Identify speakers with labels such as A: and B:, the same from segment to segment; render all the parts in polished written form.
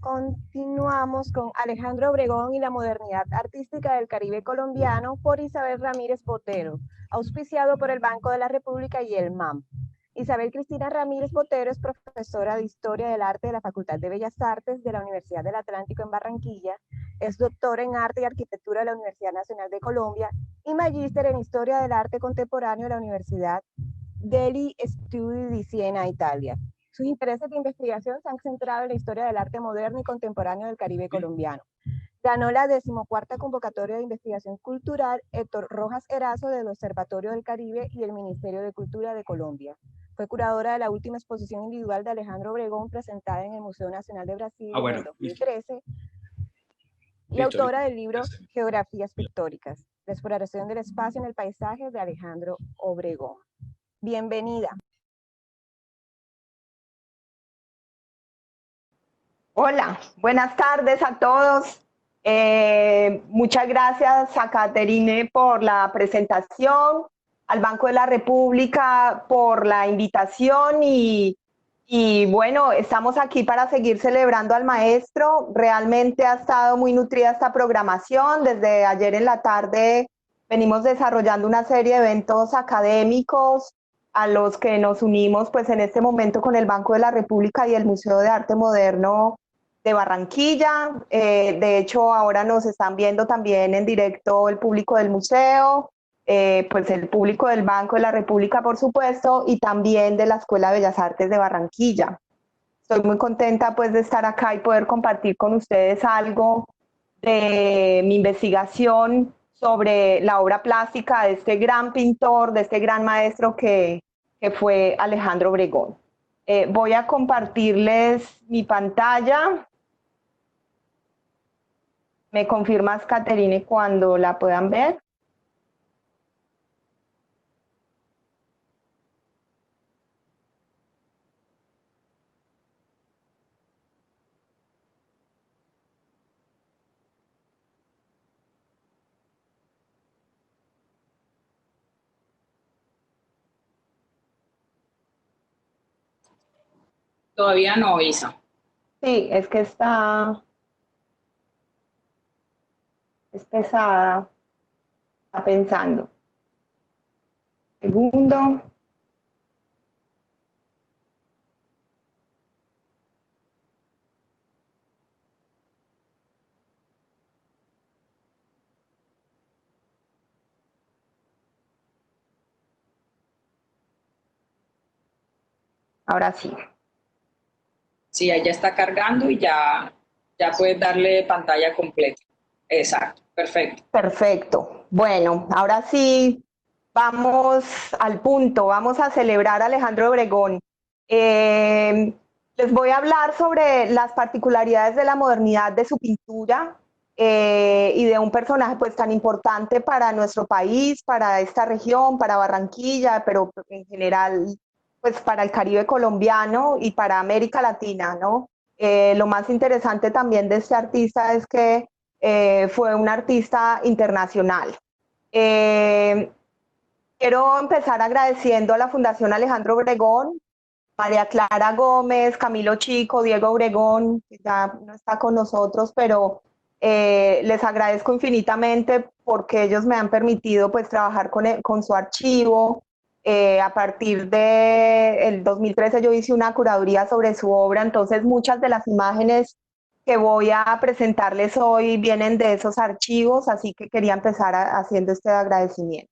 A: Continuamos con Alejandro Obregón y la modernidad artística del Caribe colombiano por Isabel Ramírez Botero, auspiciado por el Banco de la República y el MAM. Isabel Cristina Ramírez Botero es profesora de Historia del Arte de la Facultad de Bellas Artes de la Universidad del Atlántico en Barranquilla, es doctora en Arte y Arquitectura de la Universidad Nacional de Colombia y magíster en Historia del Arte Contemporáneo de la Universidad degli Studi di Siena, Italia. Sus intereses de investigación se han centrado en la historia del arte moderno y contemporáneo del Caribe colombiano. Ganó la 14ª convocatoria de investigación cultural Héctor Rojas Erazo del Observatorio del Caribe y el Ministerio de Cultura de Colombia. Fue curadora de la última exposición individual de Alejandro Obregón presentada en el Museo Nacional de Brasil en el 2013 y autora del libro Geografías Pictóricas, la exploración del espacio en el paisaje de Alejandro Obregón. Bienvenida.
B: Hola, buenas tardes a todos. Muchas gracias a Caterine por la presentación, al Banco de la República por la invitación y bueno, estamos aquí para seguir celebrando al maestro. Realmente ha estado muy nutrida esta programación. Desde ayer en la tarde venimos desarrollando una serie de eventos académicos a los que nos unimos pues en este momento con el Banco de la República y el Museo de Arte Moderno de Barranquilla. De hecho, ahora nos están viendo también en directo el público del museo, pues el público del Banco de la República, por supuesto, y también de la Escuela de Bellas Artes de Barranquilla. Estoy muy contenta pues de estar acá y poder compartir con ustedes algo de mi investigación sobre la obra plástica de este gran pintor, de este gran maestro que fue Alejandro Obregón. Voy a compartirles mi pantalla. ¿Me confirmas, Caterine, cuando la puedan ver?
C: Todavía no, Isa.
B: Sí, es que es pesada, está pensando. Segundo. Ahora sí.
C: Sí, ya está cargando y ya puedes darle pantalla completa. Exacto, perfecto.
B: Perfecto. Bueno, ahora sí vamos al punto, vamos a celebrar a Alejandro Obregón. Les voy a hablar sobre las particularidades de la modernidad de su pintura y de un personaje pues tan importante para nuestro país, para esta región, para Barranquilla, pero en general pues para el Caribe colombiano y para América Latina, ¿no? Lo más interesante también de este artista es que fue un artista internacional. Quiero empezar agradeciendo a la Fundación Alejandro Obregón, María Clara Gómez, Camilo Chico, Diego Obregón, que ya no está con nosotros, pero les agradezco infinitamente porque ellos me han permitido pues trabajar con su archivo. A partir del 2013 yo hice una curaduría sobre su obra, entonces muchas de las imágenes que voy a presentarles hoy vienen de esos archivos, así que quería empezar haciendo este agradecimiento.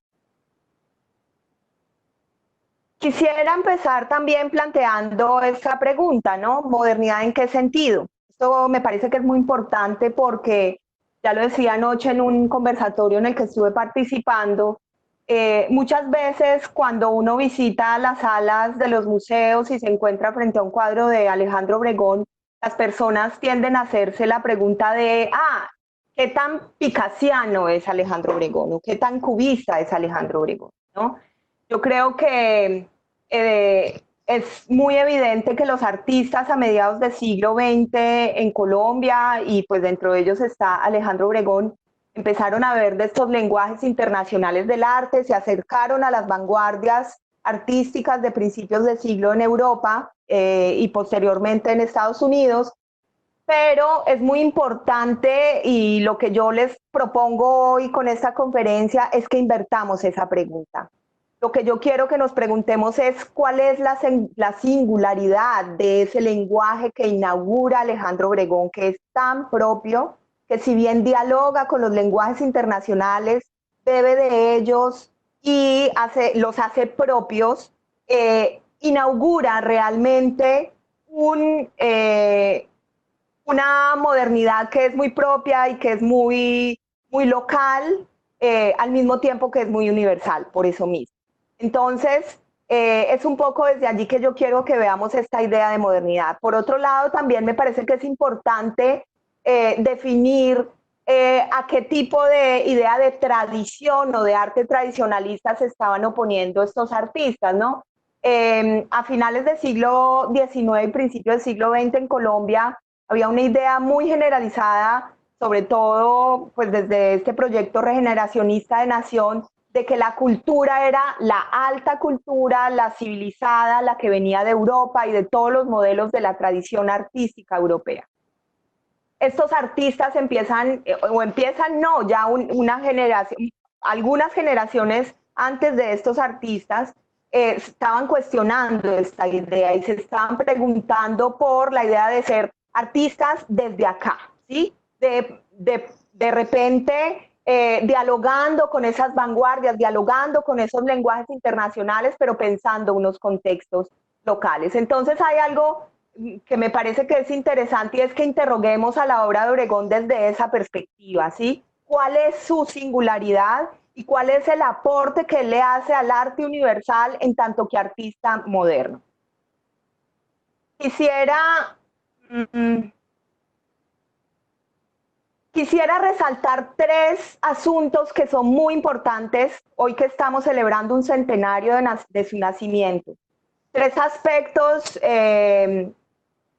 B: Quisiera empezar también planteando esta pregunta, ¿no? ¿Modernidad en qué sentido? Esto me parece que es muy importante porque, ya lo decía anoche en un conversatorio en el que estuve participando, muchas veces cuando uno visita las salas de los museos y se encuentra frente a un cuadro de Alejandro Obregón, las personas tienden a hacerse la pregunta de, ¿qué tan picasiano es Alejandro Obregón? ¿O qué tan cubista es Alejandro Obregón? ¿No? Yo creo que es muy evidente que los artistas a mediados del siglo XX en Colombia, y pues dentro de ellos está Alejandro Obregón, empezaron a ver de estos lenguajes internacionales del arte, se acercaron a las vanguardias artísticas de principios de siglo en Europa y posteriormente en Estados Unidos, pero es muy importante y lo que yo les propongo hoy con esta conferencia es que invertamos esa pregunta. Lo que yo quiero que nos preguntemos es cuál es la singularidad de ese lenguaje que inaugura Alejandro Obregón, que es tan propio, que si bien dialoga con los lenguajes internacionales, bebe de ellos y los hace propios, inaugura realmente una modernidad que es muy propia y que es muy local, al mismo tiempo que es muy universal, por eso mismo. Entonces, es un poco desde allí que yo quiero que veamos esta idea de modernidad. Por otro lado, también me parece que es importante definir a qué tipo de idea de tradición o de arte tradicionalista se estaban oponiendo estos artistas, ¿no? A finales del siglo XIX y principios del siglo XX en Colombia había una idea muy generalizada, sobre todo pues desde este proyecto regeneracionista de nación, de que la cultura era la alta cultura, la civilizada, la que venía de Europa y de todos los modelos de la tradición artística europea. Estos artistas algunas generaciones antes de estos artistas estaban cuestionando esta idea y se estaban preguntando por la idea de ser artistas desde acá, ¿sí? De repente dialogando con esas vanguardias, dialogando con esos lenguajes internacionales, pero pensando unos contextos locales. Entonces hay algo que me parece que es interesante y es que interroguemos a la obra de Obregón desde esa perspectiva, ¿sí? ¿Cuál es su singularidad y cuál es el aporte que él le hace al arte universal en tanto que artista moderno? Quisiera resaltar tres asuntos que son muy importantes hoy que estamos celebrando un centenario de su nacimiento. Tres aspectos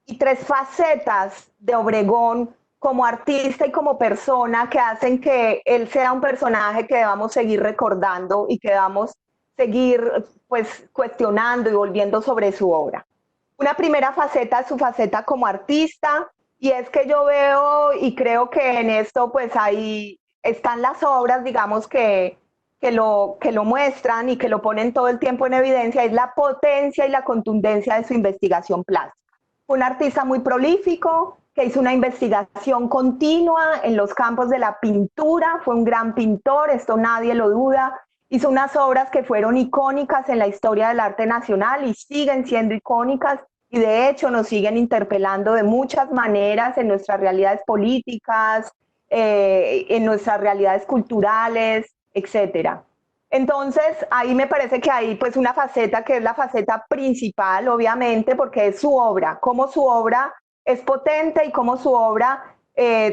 B: y tres facetas de Obregón como artista y como persona que hacen que él sea un personaje que debamos seguir recordando y que debamos seguir pues cuestionando y volviendo sobre su obra. Una primera faceta es su faceta como artista, y es que yo veo y creo que en esto pues ahí están las obras, digamos, que lo muestran y que lo ponen todo el tiempo en evidencia, es la potencia y la contundencia de su investigación plástica. Fue un artista muy prolífico, que hizo una investigación continua en los campos de la pintura, fue un gran pintor, esto nadie lo duda, hizo unas obras que fueron icónicas en la historia del arte nacional y siguen siendo icónicas, y de hecho nos siguen interpelando de muchas maneras en nuestras realidades políticas, en nuestras realidades culturales, etcétera. Entonces, ahí me parece que hay pues una faceta que es la faceta principal, obviamente, porque es su obra, cómo su obra es potente y cómo su obra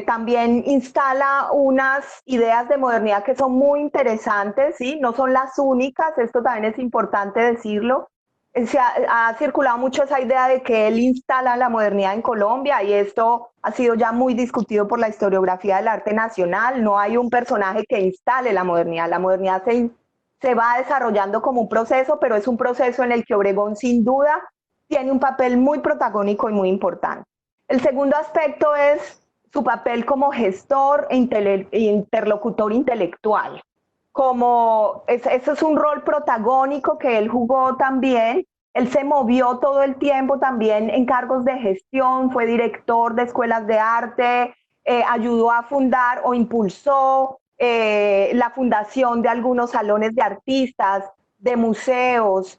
B: también instala unas ideas de modernidad que son muy interesantes, ¿sí? No son las únicas, esto también es importante decirlo. Ha circulado mucho esa idea de que él instala la modernidad en Colombia y esto ha sido ya muy discutido por la historiografía del arte nacional. No hay un personaje que instale la modernidad se va desarrollando como un proceso, pero es un proceso en el que Obregón sin duda tiene un papel muy protagónico y muy importante. El segundo aspecto es su papel como gestor e interlocutor intelectual. Ese es un rol protagónico que él jugó también. Él se movió todo el tiempo también en cargos de gestión, fue director de escuelas de arte, ayudó a fundar o impulsó la fundación de algunos salones de artistas, de museos,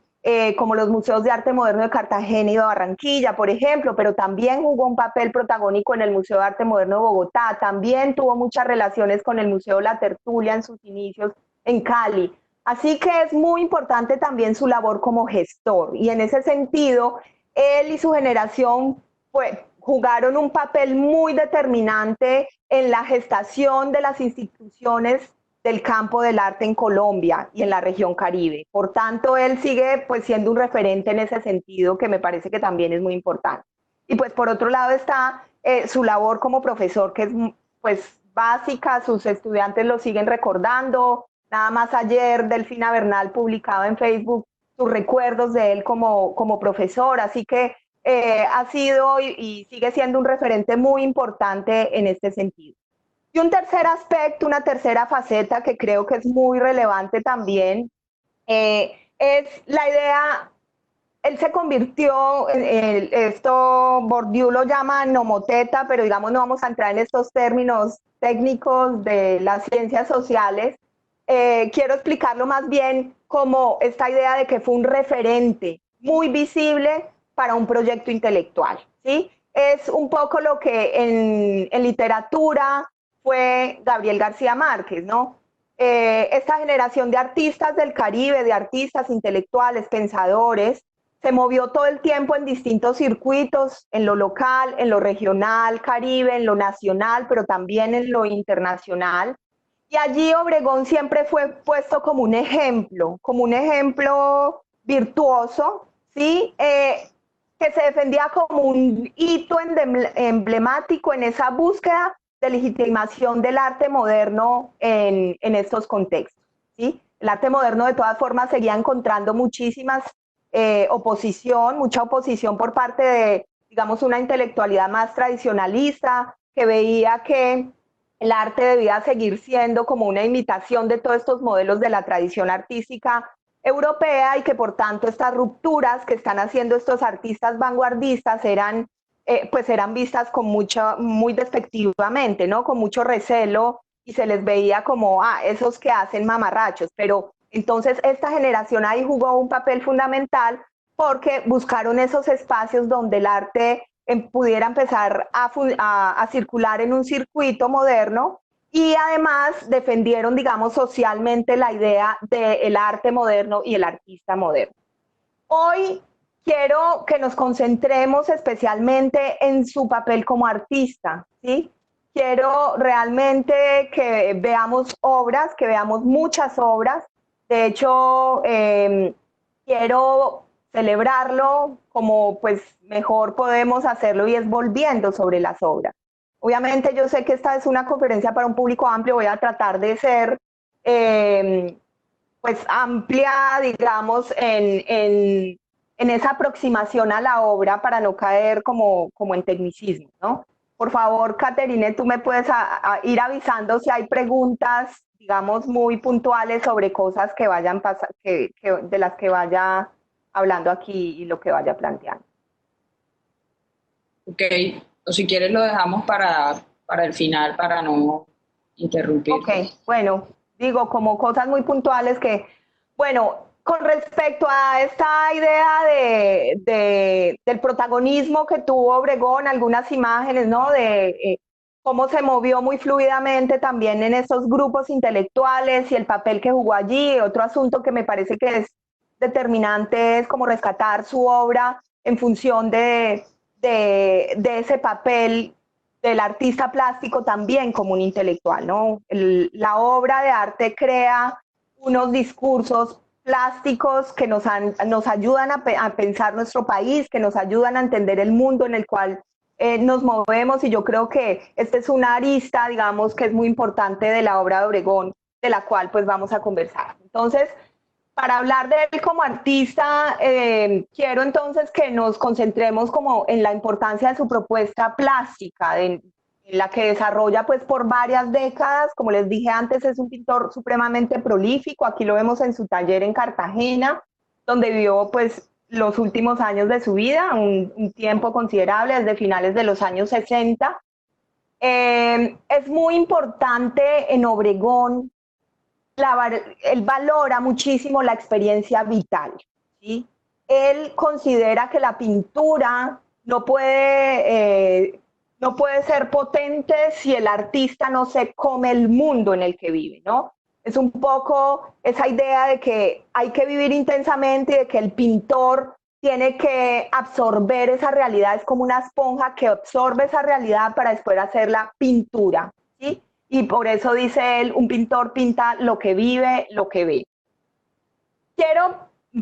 B: como los museos de arte moderno de Cartagena y de Barranquilla, por ejemplo, pero también jugó un papel protagónico en el Museo de Arte Moderno de Bogotá, también tuvo muchas relaciones con el Museo La Tertulia en sus inicios en Cali. Así que es muy importante también su labor como gestor, y en ese sentido, él y su generación pues, jugaron un papel muy determinante en la gestación de las instituciones del campo del arte en Colombia y en la región Caribe. Por tanto, él sigue pues siendo un referente en ese sentido, que me parece que también es muy importante. Y pues por otro lado está su labor como profesor, que es pues básica, sus estudiantes lo siguen recordando. Nada más ayer Delfina Bernal publicaba en Facebook sus recuerdos de él como profesor, así que ha sido y sigue siendo un referente muy importante en este sentido. Y un tercer aspecto, una tercera faceta que creo que es muy relevante también, es la idea. Él se convirtió, esto Bourdieu lo llama nomoteta, pero digamos no vamos a entrar en estos términos técnicos de las ciencias sociales. Quiero explicarlo más bien como esta idea de que fue un referente muy visible para un proyecto intelectual, ¿sí? Es un poco lo que en literatura fue Gabriel García Márquez, ¿no? Esta generación de artistas del Caribe, de artistas intelectuales, pensadores, se movió todo el tiempo en distintos circuitos, en lo local, en lo regional, Caribe, en lo nacional, pero también en lo internacional. Y allí Obregón siempre fue puesto como un ejemplo virtuoso, ¿sí? Que se defendía como un hito emblemático en esa búsqueda de legitimación del arte moderno en estos contextos, ¿sí? El arte moderno de todas formas seguía encontrando muchísimas mucha oposición por parte de, digamos, una intelectualidad más tradicionalista, que veía que el arte debía seguir siendo como una imitación de todos estos modelos de la tradición artística europea y que por tanto estas rupturas que están haciendo estos artistas vanguardistas eran vistas con muy despectivamente, ¿no? Con mucho recelo y se les veía como, esos que hacen mamarrachos, pero entonces esta generación ahí jugó un papel fundamental porque buscaron esos espacios donde el arte pudiera empezar a circular en un circuito moderno y además defendieron, digamos, socialmente la idea del arte moderno y el artista moderno. Hoy quiero que nos concentremos especialmente en su papel como artista, ¿sí? Quiero realmente que veamos obras, que veamos muchas obras. De hecho, quiero celebrarlo como pues mejor podemos hacerlo y es volviendo sobre las obras. Obviamente yo sé que esta es una conferencia para un público amplio, voy a tratar de ser pues amplia, digamos, en esa aproximación a la obra para no caer como en tecnicismo, ¿no? Por favor, Caterine, tú me puedes ir avisando si hay preguntas, digamos, muy puntuales sobre cosas que vayan de las que vaya hablando aquí y lo que vaya planteando.
C: Ok, o si quieres lo dejamos para el final, para no interrumpir.
B: Ok, bueno, digo, como cosas muy puntuales que, bueno, con respecto a esta idea del protagonismo que tuvo Obregón, algunas imágenes, ¿no? De cómo se movió muy fluidamente también en estos grupos intelectuales y el papel que jugó allí. Otro asunto que me parece que es determinante es como rescatar su obra en función de ese papel del artista plástico también como un intelectual, ¿no? La obra de arte crea unos discursos plásticos que nos ayudan a pensar nuestro país, que nos ayudan a entender el mundo en el cual nos movemos, y yo creo que esta es una arista, digamos, que es muy importante de la obra de Obregón, de la cual pues vamos a conversar. Entonces, para hablar de él como artista, quiero entonces que nos concentremos como en la importancia de su propuesta plástica, en la que desarrolla pues por varias décadas. Como les dije antes, es un pintor supremamente prolífico. Aquí lo vemos en su taller en Cartagena, donde vivió pues los últimos años de su vida, un tiempo considerable, desde finales de los años 60. Es muy importante en Obregón. Él valora muchísimo la experiencia vital, ¿sí? Él considera que la pintura no puede ser potente si el artista no se come el mundo en el que vive, ¿no? Es un poco esa idea de que hay que vivir intensamente y de que el pintor tiene que absorber esa realidad, es como una esponja que absorbe esa realidad para después hacer la pintura, ¿sí? Y por eso dice él, un pintor pinta lo que vive, lo que ve. Quiero,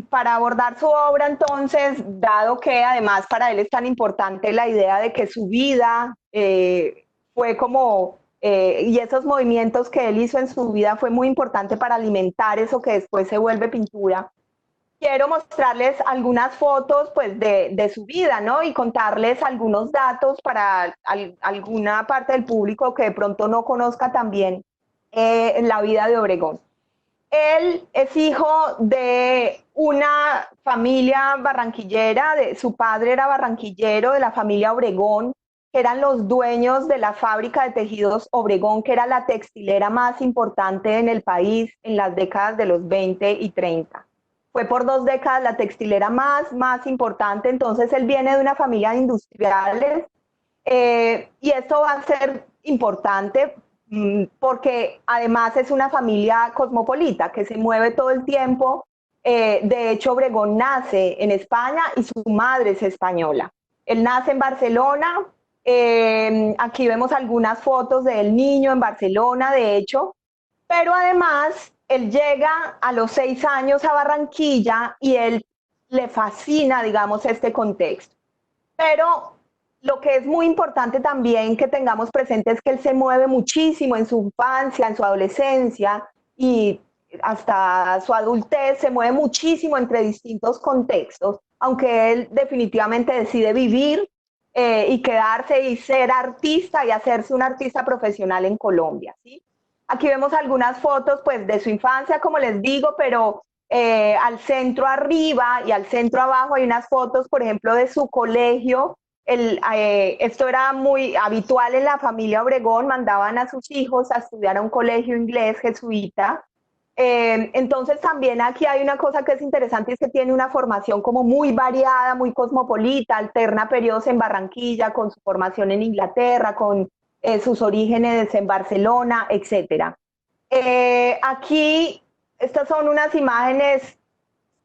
B: para abordar su obra entonces, dado que además para él es tan importante la idea de que su vida fue como, y esos movimientos que él hizo en su vida fue muy importante para alimentar eso que después se vuelve pintura. quiero mostrarles algunas fotos pues de su vida, ¿no? Y contarles algunos datos para alguna parte del público que de pronto no conozca también la vida de Obregón. Él es hijo de una familia barranquillera, su padre era barranquillero, de la familia Obregón, que eran los dueños de la fábrica de tejidos Obregón, que era la textilera más importante en el país en las décadas de los 20 y 30. Fue por 2 décadas la textilera más importante, entonces él viene de una familia de industriales y esto va a ser importante porque además es una familia cosmopolita que se mueve todo el tiempo. De hecho, Obregón nace en España y su madre es española. Él nace en Barcelona. Aquí vemos algunas fotos del niño en Barcelona, de hecho, pero además él llega a los 6 años a Barranquilla y él le fascina, digamos, este contexto. Pero lo que es muy importante también que tengamos presente es que él se mueve muchísimo en su infancia, en su adolescencia y hasta su adultez, se mueve muchísimo entre distintos contextos, aunque él definitivamente decide vivir y quedarse y ser artista y hacerse un artista profesional en Colombia, ¿sí? Aquí vemos algunas fotos pues de su infancia, como les digo, pero al centro arriba y al centro abajo hay unas fotos, por ejemplo, de su colegio. Esto era muy habitual en la familia Obregón, mandaban a sus hijos a estudiar a un colegio inglés jesuita. Entonces también aquí hay una cosa que es interesante, es que tiene una formación como muy variada, muy cosmopolita, alterna periodos en Barranquilla, con su formación en Inglaterra, con sus orígenes en Barcelona, etc. Aquí, estas son unas imágenes,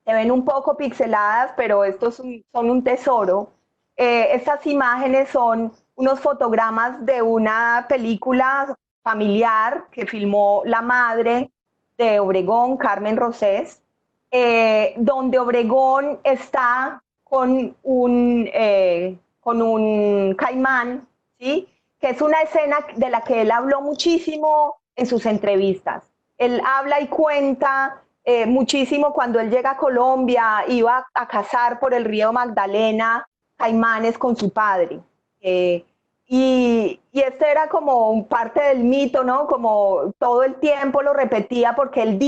B: se ven un poco pixeladas, pero estos son un tesoro. Estas imágenes son unos fotogramas de una película familiar que filmó la madre de Obregón, Carmen Rosés, donde Obregón está con un caimán, ¿sí? Que es una escena de la que él habló muchísimo en sus entrevistas. Él habla y cuenta muchísimo cuando él llega a Colombia, iba a cazar por el río Magdalena caimanes con su padre. Y este era como parte del mito, ¿no? Como todo el tiempo lo repetía porque él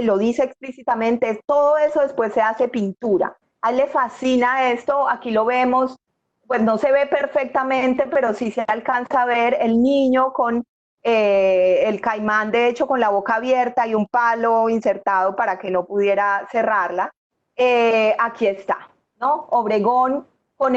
B: lo dice explícitamente, todo eso después se hace pintura. A él le fascina esto, aquí lo vemos, pues no se ve perfectamente, pero sí se alcanza a ver el niño con el caimán, de hecho, con la boca abierta y un palo insertado para que no pudiera cerrarla. Aquí está, ¿no? Obregón pues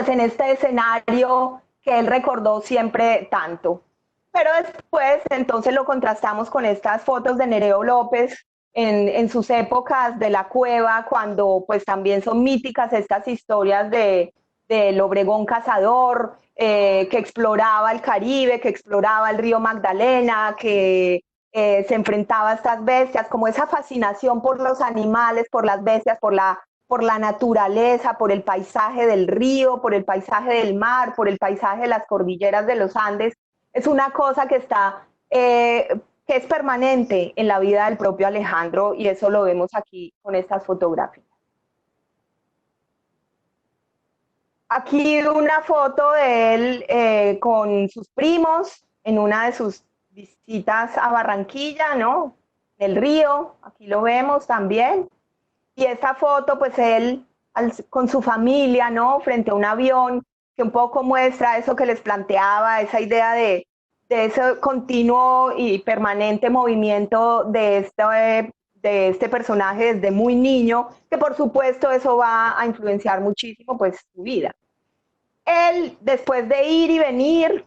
B: en este escenario que él recordó siempre tanto. Pero después, entonces lo contrastamos con estas fotos de Nereo López en sus épocas de la cueva, cuando pues también son míticas estas historias del Obregón cazador, que exploraba el Caribe, que exploraba el río Magdalena, que se enfrentaba a estas bestias, como esa fascinación por los animales, por las bestias, por la naturaleza, por el paisaje del río, por el paisaje del mar, por el paisaje de las cordilleras de los Andes. Es una cosa que que es permanente en la vida del propio Alejandro, y eso lo vemos aquí con estas fotografías. Aquí una foto de él con sus primos en una de sus visitas a Barranquilla, ¿no? Del río, aquí lo vemos también. Y esta foto, pues él con su familia, ¿no? Frente a un avión, que un poco muestra eso que les planteaba, esa idea de ese continuo y permanente movimiento de este personaje desde muy niño, que por supuesto eso va a influenciar muchísimo pues su vida. Él, después de ir y venir,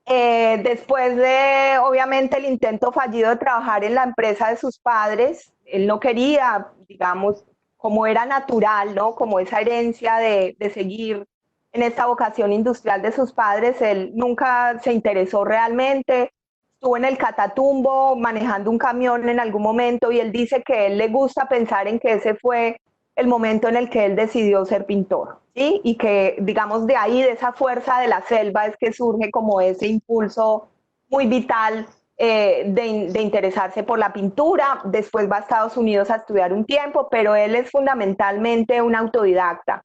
B: después de obviamente el intento fallido de trabajar en la empresa de sus padres, él no quería, digamos, como era natural, ¿no? Como esa herencia de seguir en esta vocación industrial de sus padres, él nunca se interesó realmente, estuvo en el Catatumbo manejando un camión en algún momento, y él dice que a él le gusta pensar en que ese fue el momento en el que él decidió ser pintor, ¿sí? Y que, digamos, de ahí, de esa fuerza de la selva, es que surge como ese impulso muy vital de interesarse por la pintura. Después va a Estados Unidos a estudiar un tiempo, pero él es fundamentalmente un autodidacta.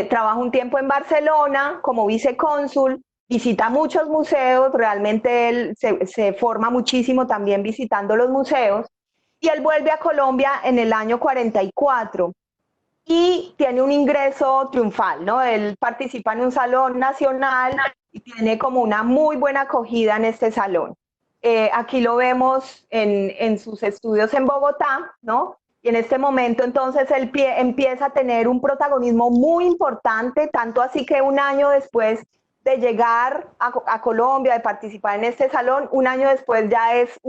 B: Trabaja un tiempo en Barcelona como vicecónsul, visita muchos museos, realmente él se forma muchísimo también visitando los museos, y él vuelve a Colombia en el año 44 y tiene un ingreso triunfal, ¿no? Él participa en un salón nacional y tiene como una muy buena acogida en este salón. Aquí lo vemos en sus estudios en Bogotá, ¿no? Y en este momento entonces él empieza a tener un protagonismo muy importante, tanto así que un año después de llegar a Colombia, de participar en este salón, un año después ya es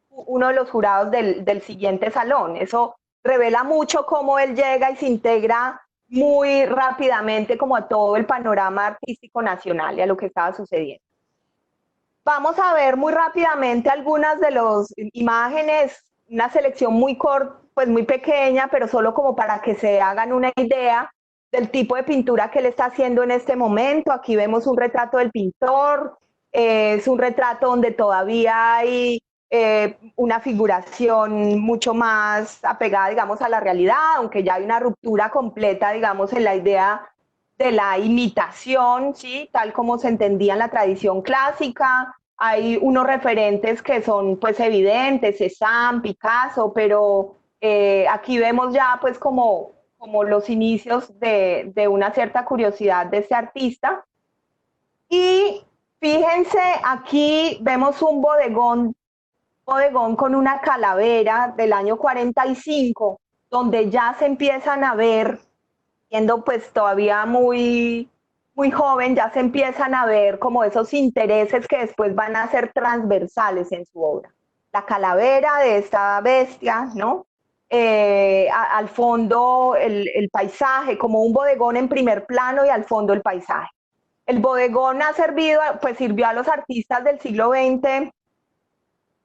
B: uno de los jurados del siguiente salón. Eso revela mucho cómo él llega y se integra muy rápidamente como a todo el panorama artístico nacional y a lo que estaba sucediendo. Vamos a ver muy rápidamente algunas de las imágenes, una selección muy corta, pues muy pequeña, pero solo como para que se hagan una idea del tipo de pintura que él está haciendo en este momento. Aquí vemos un retrato del pintor, es un retrato donde todavía hay una figuración mucho más apegada, digamos, a la realidad, aunque ya hay una ruptura completa, digamos, en la idea de la imitación, ¿sí? Tal como se entendía en la tradición clásica. Hay unos referentes que son pues evidentes, Cézanne, Picasso, pero aquí vemos ya pues como los inicios de una cierta curiosidad de este artista. Y fíjense, aquí vemos un bodegón con una calavera del año 45, donde ya se empiezan a ver, siendo pues todavía muy, muy joven, ya se empiezan a ver como esos intereses que después van a ser transversales en su obra. La calavera de esta bestia, ¿no? Al fondo el paisaje, como un bodegón en primer plano y al fondo el paisaje. El bodegón ha servido, pues sirvió a los artistas del siglo XX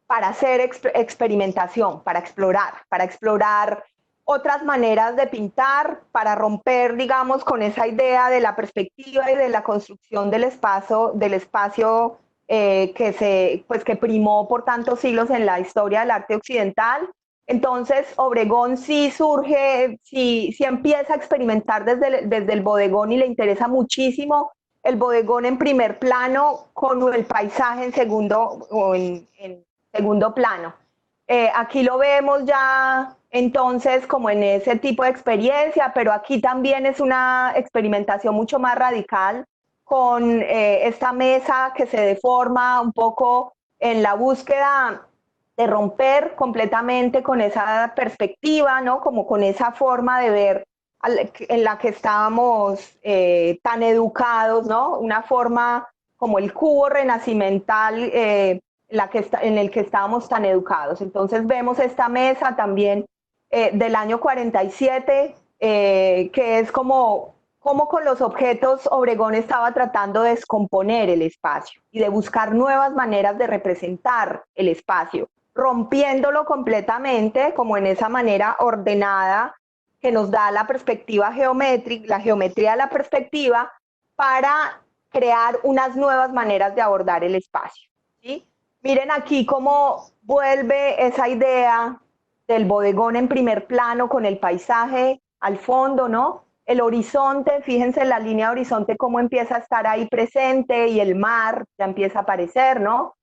B: para hacer experimentación, para explorar otras maneras de pintar, para romper, digamos, con esa idea de la perspectiva y de la construcción del espacio que primó por tantos siglos en la historia del arte occidental. Entonces, Obregón sí surge, sí empieza a experimentar desde el bodegón y le interesa muchísimo el bodegón en primer plano con el paisaje en segundo plano. Aquí lo vemos ya entonces como en ese tipo de experiencia, pero aquí también es una experimentación mucho más radical con esta mesa que se deforma un poco en la búsqueda de romper completamente con esa perspectiva, ¿no? Como con esa forma de ver en la que estábamos tan educados, ¿no? Una forma como el cubo renacimental en el que estábamos tan educados. Entonces vemos esta mesa también del año 47, que es como con los objetos Obregón estaba tratando de descomponer el espacio y de buscar nuevas maneras de representar el espacio, rompiéndolo completamente, como en esa manera ordenada que nos da la perspectiva geométrica, la geometría de la perspectiva, para crear unas nuevas maneras de abordar el espacio, ¿sí? Miren aquí cómo vuelve esa idea del bodegón en primer plano con el paisaje al fondo, ¿no? El horizonte, fíjense la línea de horizonte cómo empieza a estar ahí presente y el mar ya empieza a aparecer, ¿no?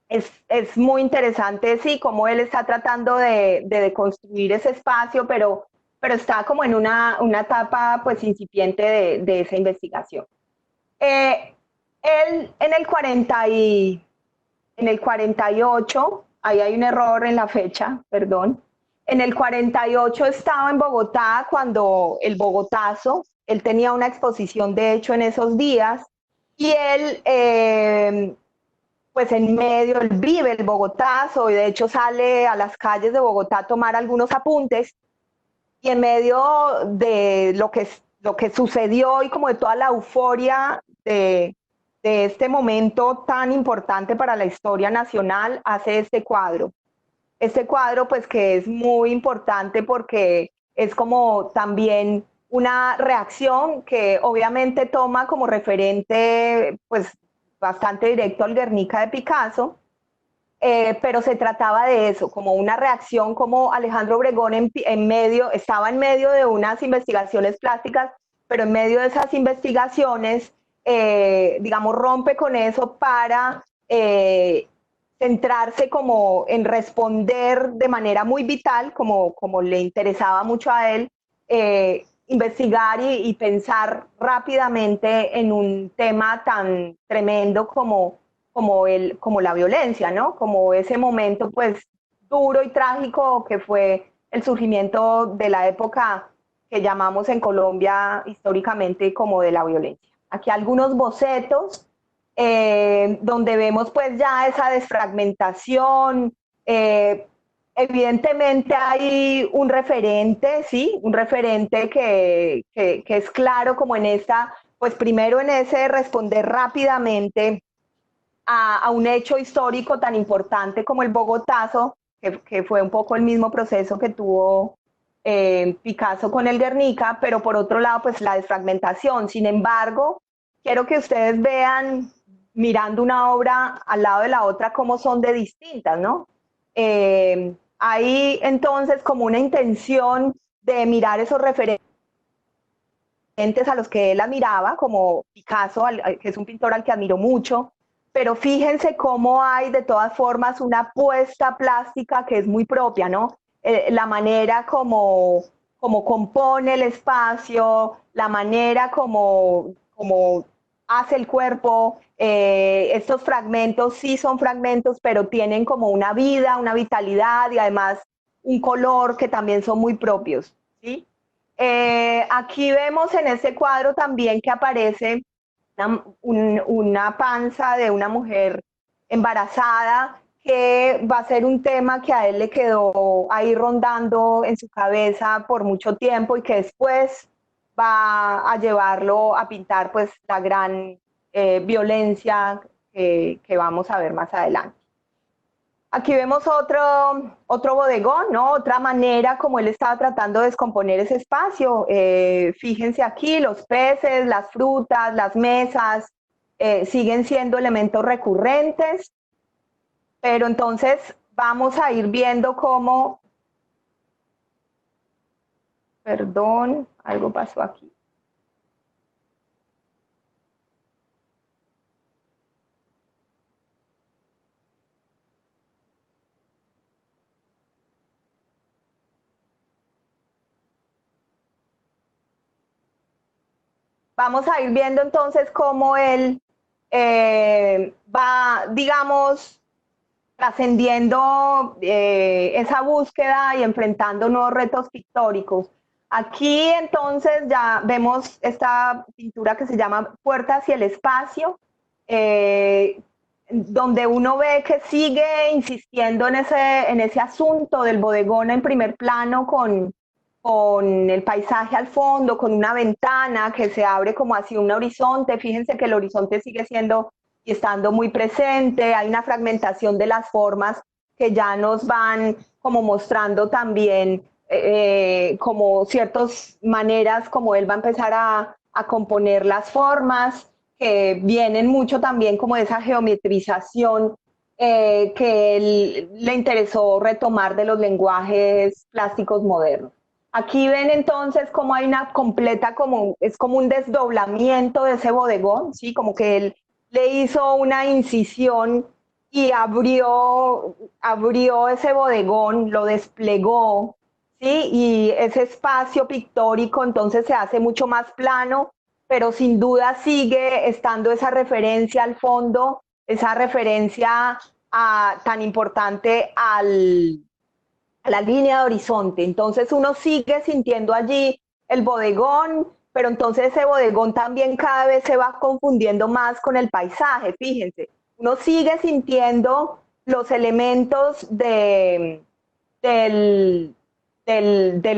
B: Es muy interesante, sí, cómo él está tratando de deconstruir ese espacio, pero está como en una etapa pues incipiente de esa investigación. Él en el 48, ahí hay un error en la fecha, perdón. En el 48 estaba en Bogotá cuando el Bogotazo, él tenía una exposición de hecho en esos días, y él, pues en medio, él vive el Bogotazo y de hecho sale a las calles de Bogotá a tomar algunos apuntes, y en medio de lo que sucedió y como de toda la euforia de este momento tan importante para la historia nacional, hace este cuadro. Este cuadro pues que es muy importante porque es como también una reacción que obviamente toma como referente pues bastante directo al Guernica de Picasso, pero se trataba de eso, como una reacción, como Alejandro Obregón estaba en medio de unas investigaciones plásticas, pero en medio de esas investigaciones, digamos, rompe con eso para centrarse como en responder de manera muy vital, como le interesaba mucho a él, investigar y pensar rápidamente en un tema tan tremendo como la violencia, ¿no? Como ese momento pues duro y trágico que fue el surgimiento de la época que llamamos en Colombia históricamente como de la violencia. Aquí algunos bocetos donde vemos pues ya esa desfragmentación. Evidentemente hay un referente, ¿sí? Un referente que es claro como en esta, pues primero en ese responder rápidamente a un hecho histórico tan importante como el Bogotazo, que fue un poco el mismo proceso que tuvo Picasso con el Guernica, pero por otro lado, pues la desfragmentación. Sin embargo, quiero que ustedes vean, mirando una obra al lado de la otra, cómo son de distintas, ¿no? Hay entonces como una intención de mirar esos referentes a los que él admiraba, como Picasso, que es un pintor al que admiro mucho, pero fíjense cómo hay de todas formas una apuesta plástica que es muy propia, ¿no? La manera como compone el espacio, la manera como hace el cuerpo, estos fragmentos sí son fragmentos, pero tienen como una vida, una vitalidad y además un color que también son muy propios, ¿sí? Aquí vemos en este cuadro también que aparece una panza de una mujer embarazada, que va a ser un tema que a él le quedó ahí rondando en su cabeza por mucho tiempo y que después va a llevarlo a pintar pues la gran violencia que vamos a ver más adelante. Aquí vemos otro bodegón, ¿no? Otra manera como él estaba tratando de descomponer ese espacio. Fíjense aquí, los peces, las frutas, las mesas, siguen siendo elementos recurrentes, pero entonces vamos a ir viendo cómo, perdón, algo pasó aquí. Vamos a ir viendo entonces cómo él va, digamos, trascendiendo esa búsqueda y enfrentando nuevos retos pictóricos. Aquí entonces ya vemos esta pintura que se llama Puerta hacia el espacio, donde uno ve que sigue insistiendo en ese asunto del bodegón en primer plano con el paisaje al fondo, con una ventana que se abre como hacia un horizonte. Fíjense que el horizonte sigue siendo y estando muy presente. Hay una fragmentación de las formas que ya nos van como mostrando también como ciertas maneras como él va a empezar a componer las formas, que vienen mucho también como de esa geometrización que él le interesó retomar de los lenguajes plásticos modernos. Aquí ven entonces cómo hay una completa, es como un desdoblamiento de ese bodegón, ¿sí? Como que él le hizo una incisión y abrió ese bodegón, lo desplegó, ¿sí? Y ese espacio pictórico entonces se hace mucho más plano, pero sin duda sigue estando esa referencia al fondo, esa referencia tan importante a la línea de horizonte. Entonces uno sigue sintiendo allí el bodegón, pero entonces ese bodegón también cada vez se va confundiendo más con el paisaje, fíjense. Uno sigue sintiendo los elementos del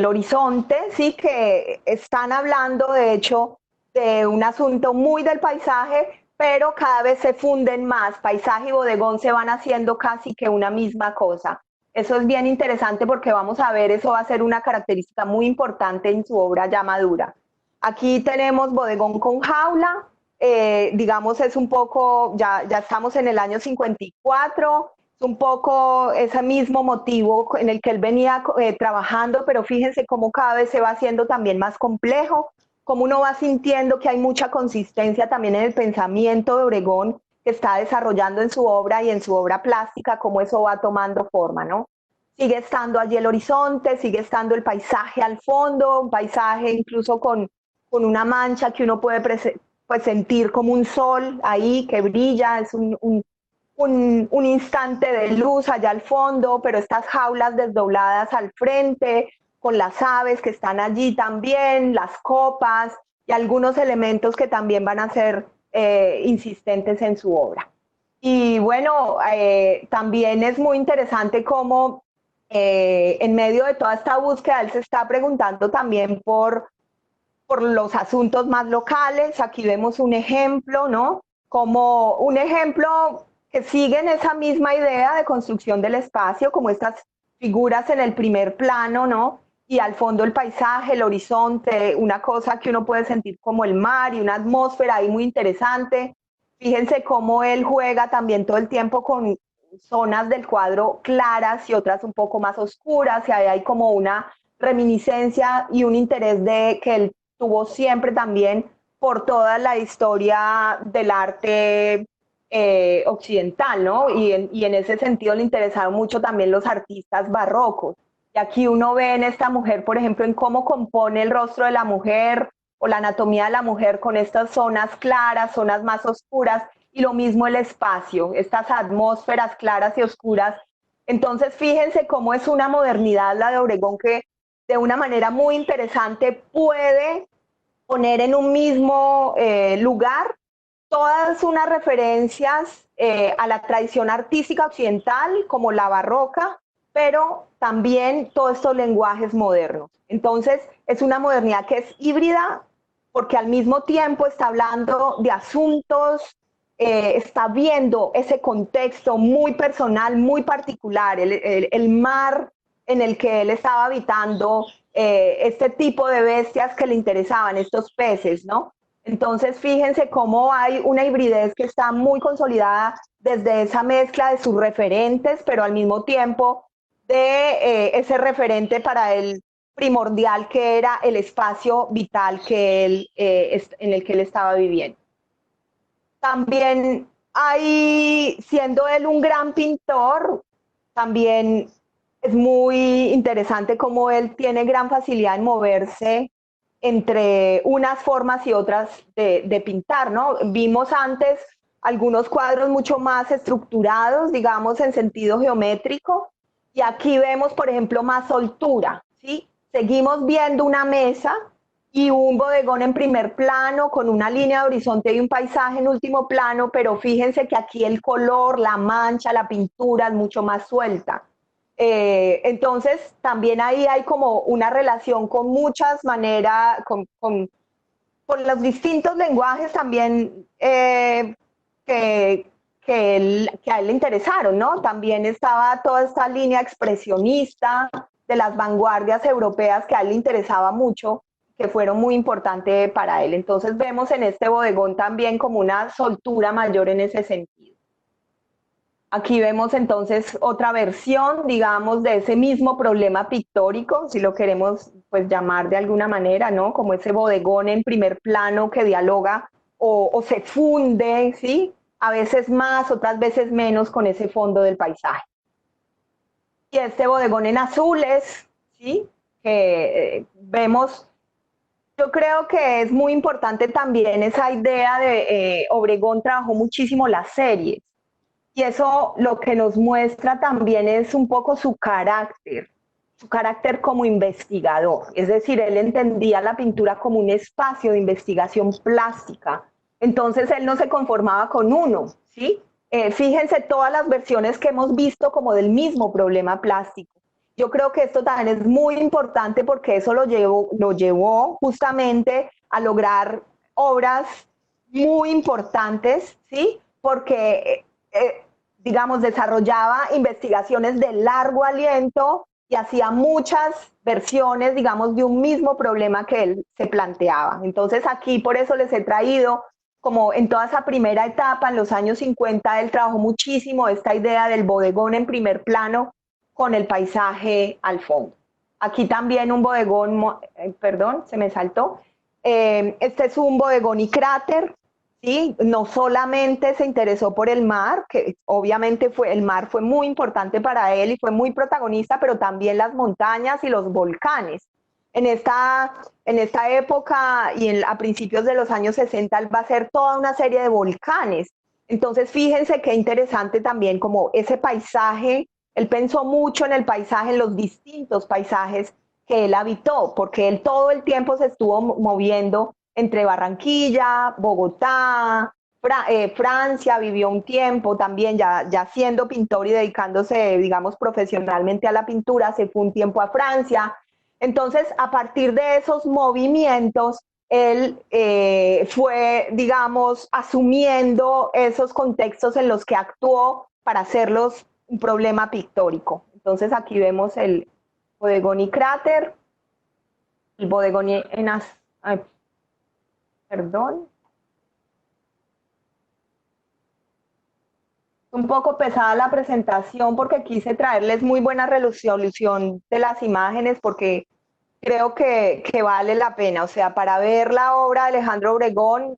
B: horizonte, sí, que están hablando de hecho de un asunto muy del paisaje, pero cada vez se funden más. Paisaje y bodegón se van haciendo casi que una misma cosa. Eso es bien interesante porque vamos a ver, eso va a ser una característica muy importante en su obra ya madura. Aquí tenemos bodegón con jaula, digamos es un poco, ya estamos en el año 54, Es un poco ese mismo motivo en el que él venía trabajando, pero fíjense cómo cada vez se va haciendo también más complejo, cómo uno va sintiendo que hay mucha consistencia también en el pensamiento de Obregón que está desarrollando en su obra y en su obra plástica, cómo eso va tomando forma, ¿no? Sigue estando allí el horizonte, sigue estando el paisaje al fondo, un paisaje incluso con una mancha que uno puede pues sentir como un sol ahí que brilla, es un instante de luz allá al fondo, pero estas jaulas desdobladas al frente, con las aves que están allí también, las copas y algunos elementos que también van a ser insistentes en su obra. Y bueno, también es muy interesante cómo en medio de toda esta búsqueda él se está preguntando también por los asuntos más locales. Aquí vemos un ejemplo, ¿no? Como un ejemplo que siguen esa misma idea de construcción del espacio, como estas figuras en el primer plano, ¿no? Y al fondo el paisaje, el horizonte, una cosa que uno puede sentir como el mar y una atmósfera ahí muy interesante. Fíjense cómo él juega también todo el tiempo con zonas del cuadro claras y otras un poco más oscuras, y ahí hay como una reminiscencia y un interés de que él tuvo siempre también por toda la historia del arte occidental, ¿no? Y en ese sentido le interesaron mucho también los artistas barrocos. Y aquí uno ve en esta mujer, por ejemplo, en cómo compone el rostro de la mujer o la anatomía de la mujer con estas zonas claras, zonas más oscuras, y lo mismo el espacio, estas atmósferas claras y oscuras. Entonces, fíjense cómo es una modernidad la de Obregón que de una manera muy interesante puede poner en un mismo lugar todas unas referencias a la tradición artística occidental, como la barroca, pero también todos estos lenguajes modernos. Entonces, es una modernidad que es híbrida, porque al mismo tiempo está hablando de asuntos, está viendo ese contexto muy personal, muy particular, el mar en el que él estaba habitando, este tipo de bestias que le interesaban, estos peces, ¿no? Entonces, fíjense cómo hay una hibridez que está muy consolidada desde esa mezcla de sus referentes, pero al mismo tiempo de ese referente para él primordial que era el espacio vital que él, en el que él estaba viviendo. También hay, siendo él un gran pintor, también es muy interesante cómo él tiene gran facilidad en moverse entre unas formas y otras de pintar, ¿no? Vimos antes algunos cuadros mucho más estructurados, digamos, en sentido geométrico, y aquí vemos, por ejemplo, más soltura, ¿sí? Seguimos viendo una mesa y un bodegón en primer plano con una línea de horizonte y un paisaje en último plano, pero fíjense que aquí el color, la mancha, la pintura es mucho más suelta. Entonces también ahí hay como una relación con muchas maneras, con los distintos lenguajes también que a él le interesaron, ¿no? También estaba toda esta línea expresionista de las vanguardias europeas que a él le interesaba mucho, que fueron muy importantes para él. Entonces vemos en este bodegón también como una soltura mayor en ese sentido. Aquí vemos entonces otra versión, digamos, de ese mismo problema pictórico, si lo queremos pues llamar de alguna manera, ¿no? Como ese bodegón en primer plano que dialoga o se funde, ¿sí? A veces más, otras veces menos con ese fondo del paisaje. Y este bodegón en azules, ¿sí? Que vemos, yo creo que es muy importante también esa idea de Obregón trabajó muchísimo las series. Y eso lo que nos muestra también es un poco su carácter como investigador. Es decir, él entendía la pintura como un espacio de investigación plástica. Entonces él no se conformaba con uno, ¿sí? Fíjense todas las versiones que hemos visto como del mismo problema plástico. Yo creo que esto también es muy importante porque eso lo llevó justamente a lograr obras muy importantes, ¿sí? Porque digamos, desarrollaba investigaciones de largo aliento y hacía muchas versiones, digamos, de un mismo problema que él se planteaba. Entonces aquí por eso les he traído como en toda esa primera etapa, en los años 50, él trabajó muchísimo esta idea del bodegón en primer plano con el paisaje al fondo. Aquí también un bodegón, perdón, se me saltó. Este es un bodegón y cráter, ¿sí? No solamente se interesó por el mar, que obviamente el mar fue muy importante para él y fue muy protagonista, pero también las montañas y los volcanes. En esta época y a principios de los años 60 él va a hacer toda una serie de volcanes. Entonces fíjense qué interesante también como ese paisaje, él pensó mucho en el paisaje, en los distintos paisajes que él habitó, porque él todo el tiempo se estuvo moviendo entre Barranquilla, Bogotá, Francia, vivió un tiempo también, ya siendo pintor y dedicándose, digamos, profesionalmente a la pintura, se fue un tiempo a Francia. Entonces, a partir de esos movimientos, él fue, digamos, asumiendo esos contextos en los que actuó para hacerlos un problema pictórico. Entonces, aquí vemos el bodegón y cráter, el bodegón y perdón. Un poco pesada la presentación porque quise traerles muy buena resolución de las imágenes porque creo que vale la pena. O sea, para ver la obra de Alejandro Obregón,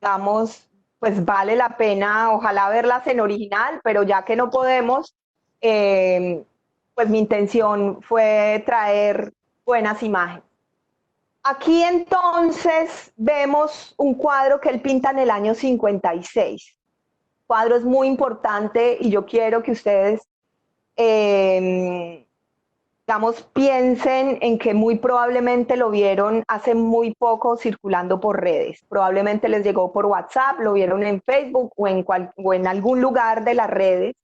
B: digamos, pues vale la pena, ojalá verlas en original, pero ya que no podemos, pues mi intención fue traer buenas imágenes. Aquí entonces vemos un cuadro que él pinta en el año 56. El cuadro es muy importante y yo quiero que ustedes, digamos, piensen en que muy probablemente lo vieron hace muy poco circulando por redes. Probablemente les llegó por WhatsApp, lo vieron en Facebook o en algún lugar de las redes.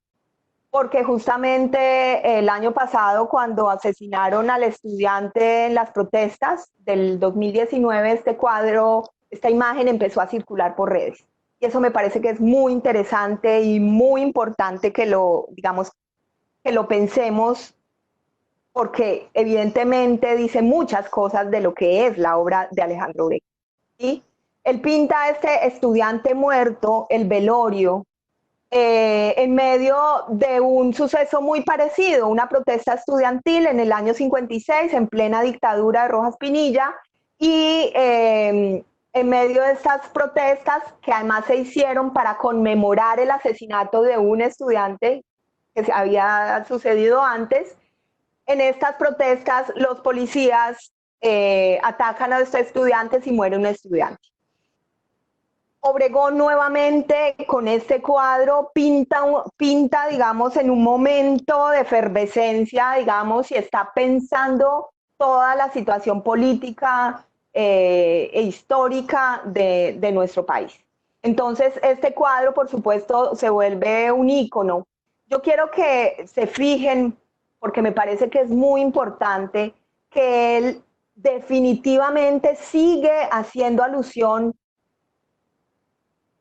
B: Porque justamente el año pasado, cuando asesinaron al estudiante en las protestas del 2019, este cuadro, esta imagen empezó a circular por redes. Y eso me parece que es muy interesante y muy importante que digamos, que lo pensemos, porque evidentemente dice muchas cosas de lo que es la obra de Alejandro Obregón. ¿Sí? Él pinta a este estudiante muerto, el velorio, en medio de un suceso muy parecido, una protesta estudiantil en el año 56, en plena dictadura de Rojas Pinilla, y en medio de estas protestas, que además se hicieron para conmemorar el asesinato de un estudiante que había sucedido antes, en estas protestas los policías atacan a estos estudiantes y muere un estudiante. Obregón nuevamente con este cuadro pinta, digamos, en un momento de efervescencia, digamos, y está pensando toda la situación política e histórica de nuestro país. Entonces, este cuadro, por supuesto, se vuelve un ícono. Yo quiero que se fijen, porque me parece que es muy importante, que él definitivamente sigue haciendo alusión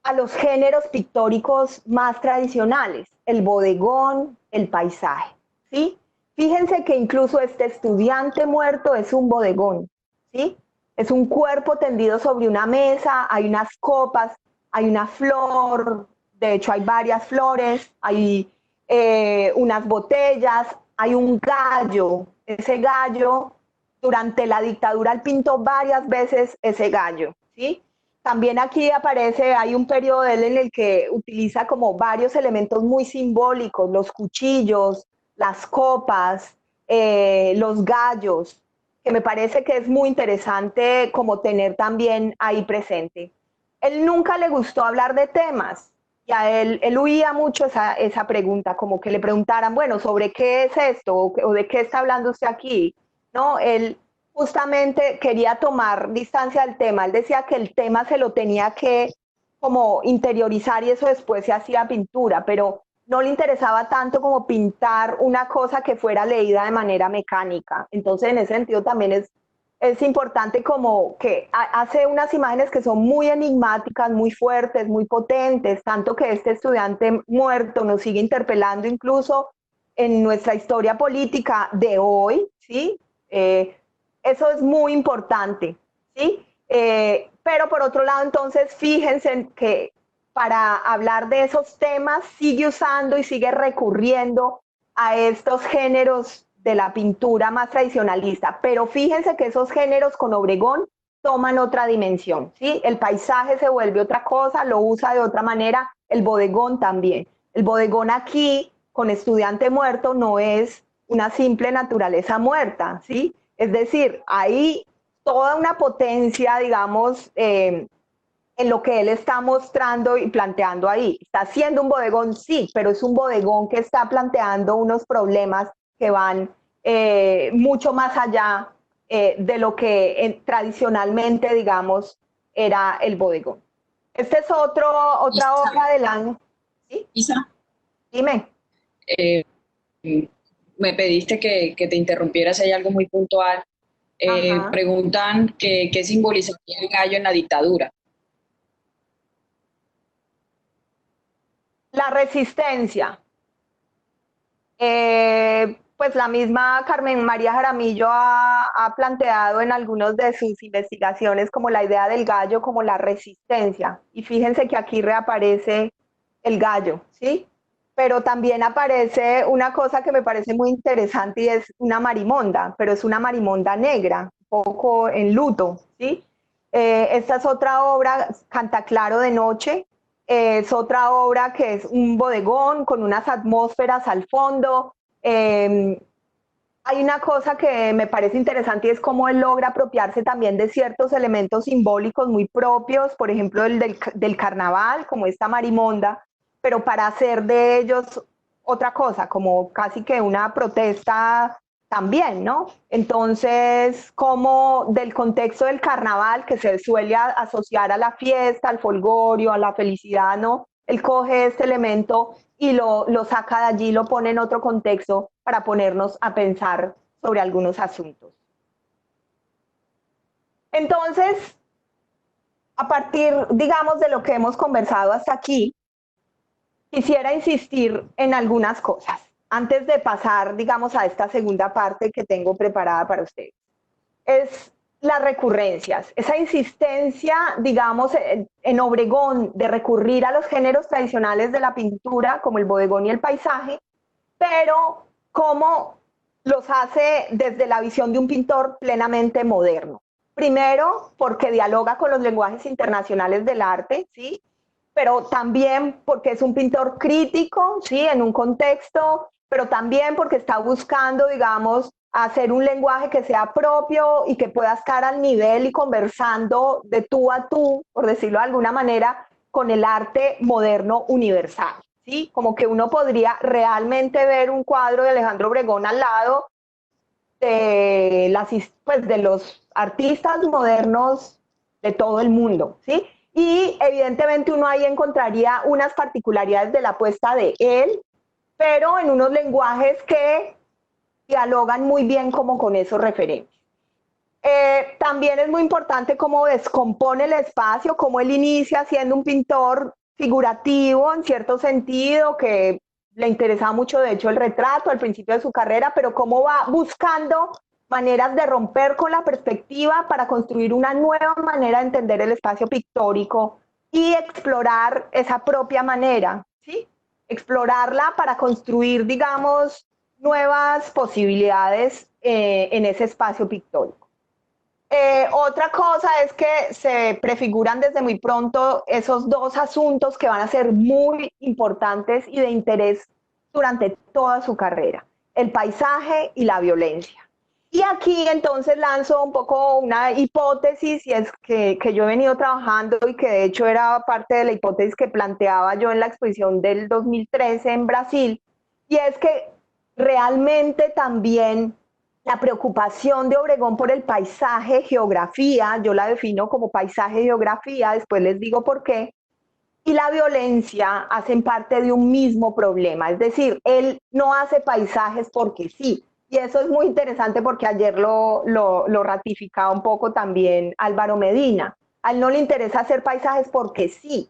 B: a los géneros pictóricos más tradicionales, el bodegón, el paisaje, ¿sí? Fíjense que incluso este estudiante muerto es un bodegón, ¿sí? Es un cuerpo tendido sobre una mesa, hay unas copas, hay una flor, de hecho hay varias flores, hay unas botellas, hay un gallo, ese gallo, durante la dictadura él pintó varias veces ese gallo, ¿sí? También aquí hay un periodo de él en el que utiliza como varios elementos muy simbólicos, los cuchillos, las copas, los gallos, que me parece que es muy interesante como tener también ahí presente. Él nunca le gustó hablar de temas, y a él huía mucho esa pregunta, como que le preguntaran, bueno, ¿sobre qué es esto? ¿O de qué está hablando usted aquí? ¿No? Él justamente quería tomar distancia del tema. Él decía que el tema se lo tenía que como interiorizar y eso después se hacía pintura, pero no le interesaba tanto como pintar una cosa que fuera leída de manera mecánica. Entonces, en ese sentido también es importante como que hace unas imágenes que son muy enigmáticas, muy fuertes, muy potentes, tanto que este estudiante muerto nos sigue interpelando incluso en nuestra historia política de hoy, ¿sí? Eso es muy importante, ¿sí? Pero por otro lado, entonces, fíjense en que para hablar de esos temas sigue usando y sigue recurriendo a estos géneros de la pintura más tradicionalista, pero fíjense que esos géneros con Obregón toman otra dimensión, ¿sí? El paisaje se vuelve otra cosa, lo usa de otra manera, el bodegón también. El bodegón aquí, con Estudiante Muerto, no es una simple naturaleza muerta, ¿sí? Es decir, hay toda una potencia, digamos, en lo que él está mostrando y planteando ahí. Está haciendo un bodegón, sí, pero es un bodegón que está planteando unos problemas que van mucho más allá de lo que tradicionalmente, digamos, era el bodegón. Este es otra obra del año. ¿Sí?
C: Isa,
B: Dime.
C: me pediste que te interrumpiera si hay algo muy puntual. Preguntan que qué simbolizaría el gallo en la dictadura.
B: La resistencia. Pues la misma Carmen María Jaramillo ha planteado en algunas de sus investigaciones como la idea del gallo como la resistencia. Y fíjense que aquí reaparece el gallo, ¿sí? Pero también aparece una cosa que me parece muy interesante y es una marimonda, pero es una marimonda negra, un poco en luto, ¿sí? Esta es otra obra, Canta Claro de Noche, es otra obra que es un bodegón con unas atmósferas al fondo. Hay una cosa que me parece interesante y es cómo él logra apropiarse también de ciertos elementos simbólicos muy propios, por ejemplo, el del carnaval, como esta marimonda, pero para hacer de ellos otra cosa, como casi que una protesta también, ¿no? Entonces, como del contexto del carnaval, que se suele asociar a la fiesta, al folgorio, a la felicidad, ¿no? Él coge este elemento y lo saca de allí, lo pone en otro contexto para ponernos a pensar sobre algunos asuntos. Entonces, a partir, digamos, de lo que hemos conversado hasta aquí, quisiera insistir en algunas cosas antes de pasar, digamos, a esta segunda parte que tengo preparada para ustedes. Es las recurrencias, esa insistencia, digamos, en Obregón de recurrir a los géneros tradicionales de la pintura, como el bodegón y el paisaje, pero cómo los hace desde la visión de un pintor plenamente moderno. Primero, porque dialoga con los lenguajes internacionales del arte, ¿sí? Pero también porque es un pintor crítico, ¿sí? En un contexto, pero también porque está buscando, digamos, hacer un lenguaje que sea propio y que pueda estar al nivel y conversando de tú a tú, por decirlo de alguna manera, con el arte moderno universal, ¿sí? Como que uno podría realmente ver un cuadro de Alejandro Obregón al lado de, pues, de los artistas modernos de todo el mundo, ¿sí? Y evidentemente uno ahí encontraría unas particularidades de la apuesta de él, pero en unos lenguajes que dialogan muy bien como con esos referentes. También es muy importante cómo descompone el espacio, cómo él inicia siendo un pintor figurativo en cierto sentido, que le interesaba mucho de hecho el retrato al principio de su carrera, pero cómo va buscando maneras de romper con la perspectiva para construir una nueva manera de entender el espacio pictórico y explorar esa propia manera, ¿sí? Explorarla para construir, digamos, nuevas posibilidades en ese espacio pictórico. Otra cosa es que se prefiguran desde muy pronto esos dos asuntos que van a ser muy importantes y de interés durante toda su carrera, el paisaje y la violencia. Y aquí entonces lanzo un poco una hipótesis, y es que yo he venido trabajando y que de hecho era parte de la hipótesis que planteaba yo en la exposición del 2013 en Brasil, y es que realmente también la preocupación de Obregón por el paisaje, geografía, yo la defino como paisaje, geografía, después les digo por qué, y la violencia hacen parte de un mismo problema, es decir, él no hace paisajes porque sí, y eso es muy interesante porque ayer lo ratificaba un poco también Álvaro Medina. A él no le interesa hacer paisajes porque sí,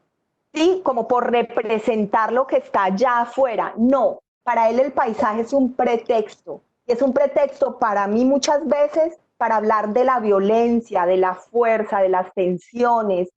B: sí, como por representar lo que está allá afuera. No, para él el paisaje es un pretexto. Y es un pretexto para mí muchas veces para hablar de la violencia, de la fuerza, de las tensiones,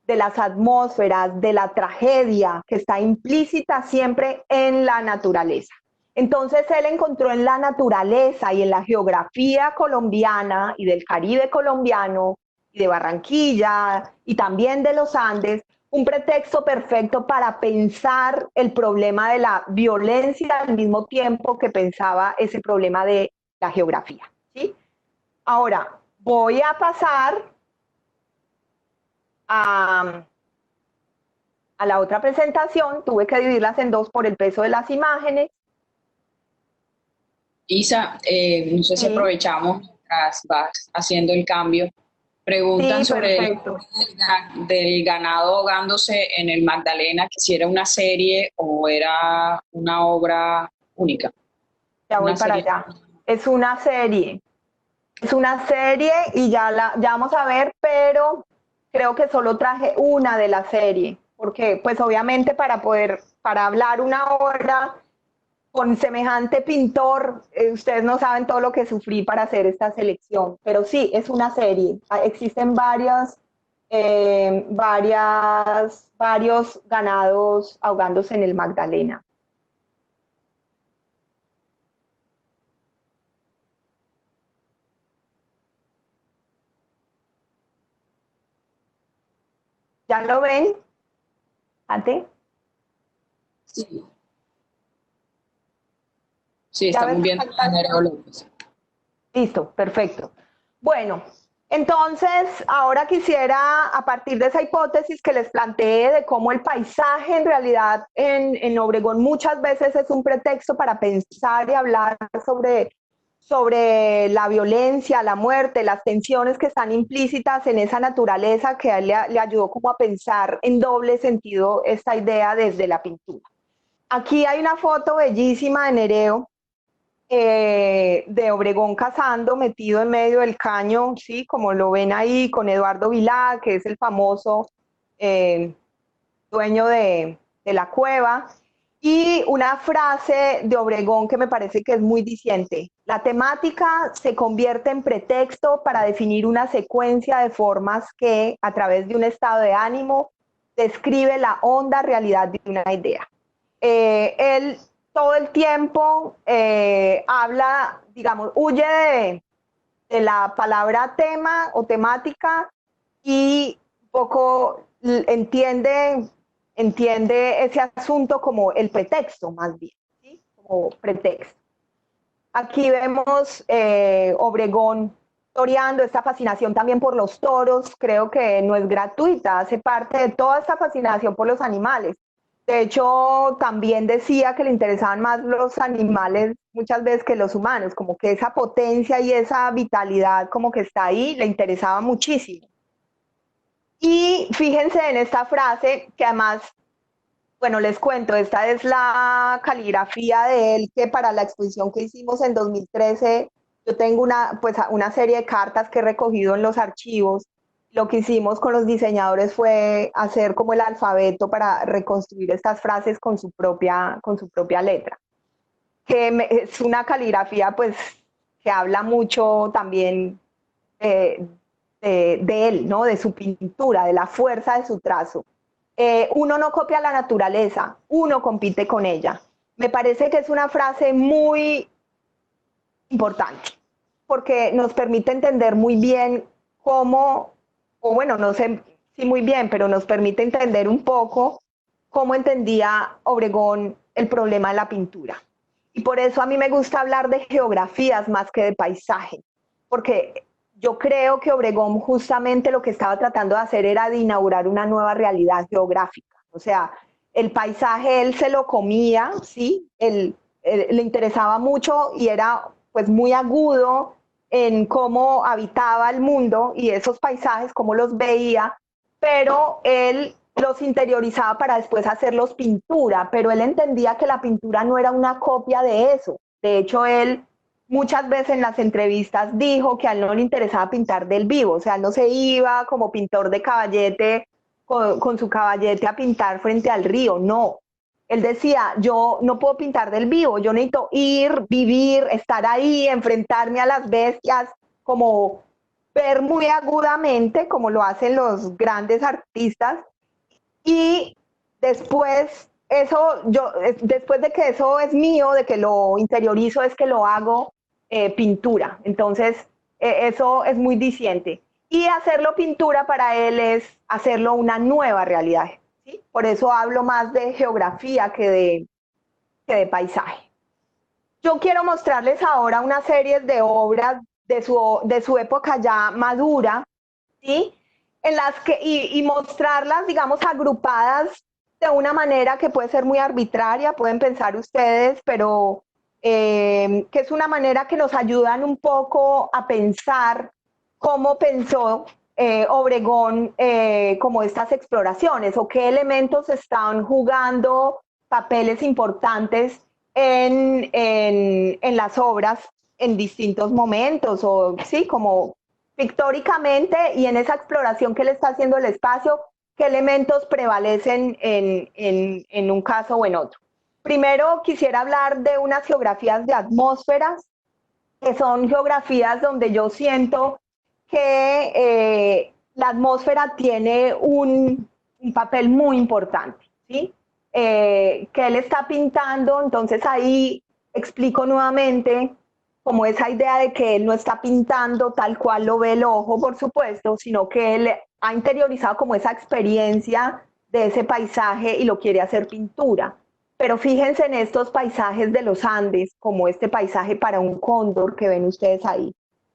B: de las atmósferas, de la tragedia que está implícita siempre en la naturaleza. Entonces él encontró en la naturaleza y en la geografía colombiana y del Caribe colombiano y de Barranquilla y también de los Andes un pretexto perfecto para pensar el problema de la violencia al mismo tiempo que pensaba ese problema de la geografía, ¿sí? Ahora, voy a pasar a la otra presentación. Tuve que dividirlas en dos por el peso de las imágenes.
C: Isa, no sé si aprovechamos mientras vas haciendo el cambio. Preguntan sobre del ganado ahogándose en el Magdalena, que si era una serie o era una obra única.
B: Ya voy para allá. Es una serie. Es una serie y ya vamos a ver, pero creo que solo traje una de la serie, porque pues obviamente para hablar una hora con semejante pintor, ustedes no saben todo lo que sufrí para hacer esta selección, pero sí, es una serie. Existen varios ganados ahogándose en el Magdalena. ¿Ya lo ven? ¿Ate?
C: Sí. Sí, estamos viendo a Nereo López.
B: Listo, perfecto. Bueno, entonces ahora quisiera, a partir de esa hipótesis que les planteé de cómo el paisaje en realidad en Obregón muchas veces es un pretexto para pensar y hablar sobre la violencia, la muerte, las tensiones que están implícitas en esa naturaleza que a él le ayudó como a pensar en doble sentido esta idea desde la pintura. Aquí hay una foto bellísima de Nereo, de Obregón cazando, metido en medio del caño, ¿sí? Como lo ven ahí, con Eduardo Vilá, que es el famoso dueño de la cueva. Y una frase de Obregón que me parece que es muy diciente: la temática se convierte en pretexto para definir una secuencia de formas que, a través de un estado de ánimo, describe la honda realidad de una idea. Él todo el tiempo habla, digamos, huye de la palabra tema o temática y poco entiende ese asunto como el pretexto, más bien, ¿sí? Como pretexto. Aquí vemos Obregón toreando, esta fascinación también por los toros, creo que no es gratuita, hace parte de toda esta fascinación por los animales. De hecho, también decía que le interesaban más los animales muchas veces que los humanos, como que esa potencia y esa vitalidad como que está ahí, le interesaba muchísimo. Y fíjense en esta frase, que además, bueno, les cuento, esta es la caligrafía de él, que para la exposición que hicimos en 2013, yo tengo una serie de cartas que he recogido en los archivos. Lo que hicimos con los diseñadores fue hacer como el alfabeto para reconstruir estas frases con su propia letra. Es una caligrafía pues que habla mucho también de él, ¿no? De su pintura, de la fuerza de su trazo. Uno no copia la naturaleza, uno compite con ella. Me parece que es una frase muy importante, porque nos permite entender muy bien cómo, o bueno, no sé si muy bien, pero nos permite entender un poco cómo entendía Obregón el problema de la pintura. Y por eso a mí me gusta hablar de geografías más que de paisaje, porque yo creo que Obregón justamente lo que estaba tratando de hacer era de inaugurar una nueva realidad geográfica. O sea, el paisaje él se lo comía, ¿sí? Le interesaba mucho y era pues muy agudo en cómo habitaba el mundo y esos paisajes, cómo los veía, pero él los interiorizaba para después hacerlos pintura, pero él entendía que la pintura no era una copia de eso. De hecho, él muchas veces en las entrevistas dijo que a él no le interesaba pintar del vivo, o sea, él no se iba como pintor de caballete con su caballete a pintar frente al río, no. Él decía, yo no puedo pintar del vivo, yo necesito ir, vivir, estar ahí, enfrentarme a las bestias, como ver muy agudamente, como lo hacen los grandes artistas, y después después de que eso es mío, de que lo interiorizo, es que lo hago pintura. Entonces, eso es muy diciente. Y hacerlo pintura para él es hacerlo una nueva realidad, ¿sí? Por eso hablo más de geografía que de paisaje. Yo quiero mostrarles ahora una serie de obras de su época ya madura, ¿sí? En las que, y mostrarlas, digamos, agrupadas de una manera que puede ser muy arbitraria, pueden pensar ustedes, pero que es una manera que nos ayudan un poco a pensar cómo pensó Obregón como estas exploraciones, o qué elementos están jugando papeles importantes en las obras en distintos momentos, o sí, como pictóricamente, y en esa exploración que le está haciendo el espacio, qué elementos prevalecen en un caso o en otro. Primero quisiera hablar de unas geografías de atmósferas, que son geografías donde yo siento que la atmósfera tiene un papel muy importante, ¿sí? Que él está pintando, entonces ahí explico nuevamente como esa idea de que él no está pintando tal cual lo ve el ojo, por supuesto, sino que él ha interiorizado como esa experiencia de ese paisaje y lo quiere hacer pintura. Pero fíjense en estos paisajes de los Andes, como este paisaje para un cóndor que ven ustedes ahí,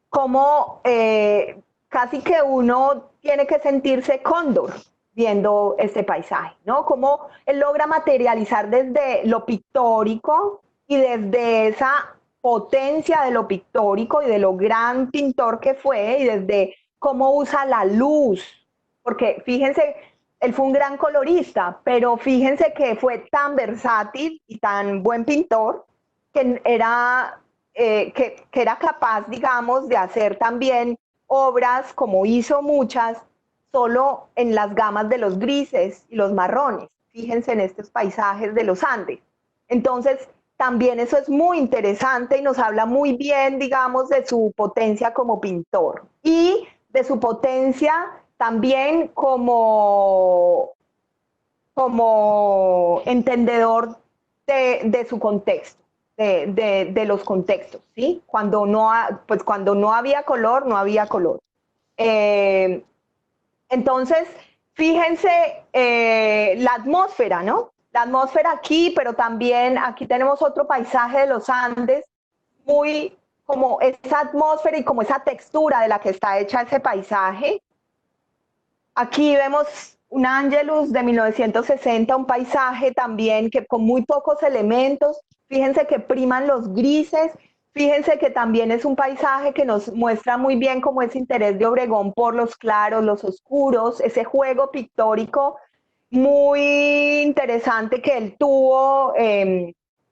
B: como casi que uno tiene que sentirse cóndor viendo este paisaje, ¿no? Cómo él logra materializar desde lo pictórico y desde esa potencia de lo pictórico y de lo gran pintor que fue, y desde cómo usa la luz, porque fíjense, él fue un gran colorista, pero fíjense que fue tan versátil y tan buen pintor que era capaz, digamos, de hacer también obras, como hizo muchas, solo en las gamas de los grises y los marrones. Fíjense en estos paisajes de los Andes. Entonces, también eso es muy interesante y nos habla muy bien, digamos, de su potencia como pintor y de su potencia también como entendedor de su contexto, de los contextos, ¿sí? Pues cuando no había color, no había color. Entonces, fíjense la atmósfera, ¿no? La atmósfera aquí, pero también aquí tenemos otro paisaje de los Andes, muy como esa atmósfera y como esa textura de la que está hecha ese paisaje. Aquí vemos un Angelus de 1960, un paisaje también que con muy pocos elementos, fíjense que priman los grises, fíjense que también es un paisaje que nos muestra muy bien como ese interés de Obregón por los claros, los oscuros, ese juego pictórico muy interesante que él tuvo,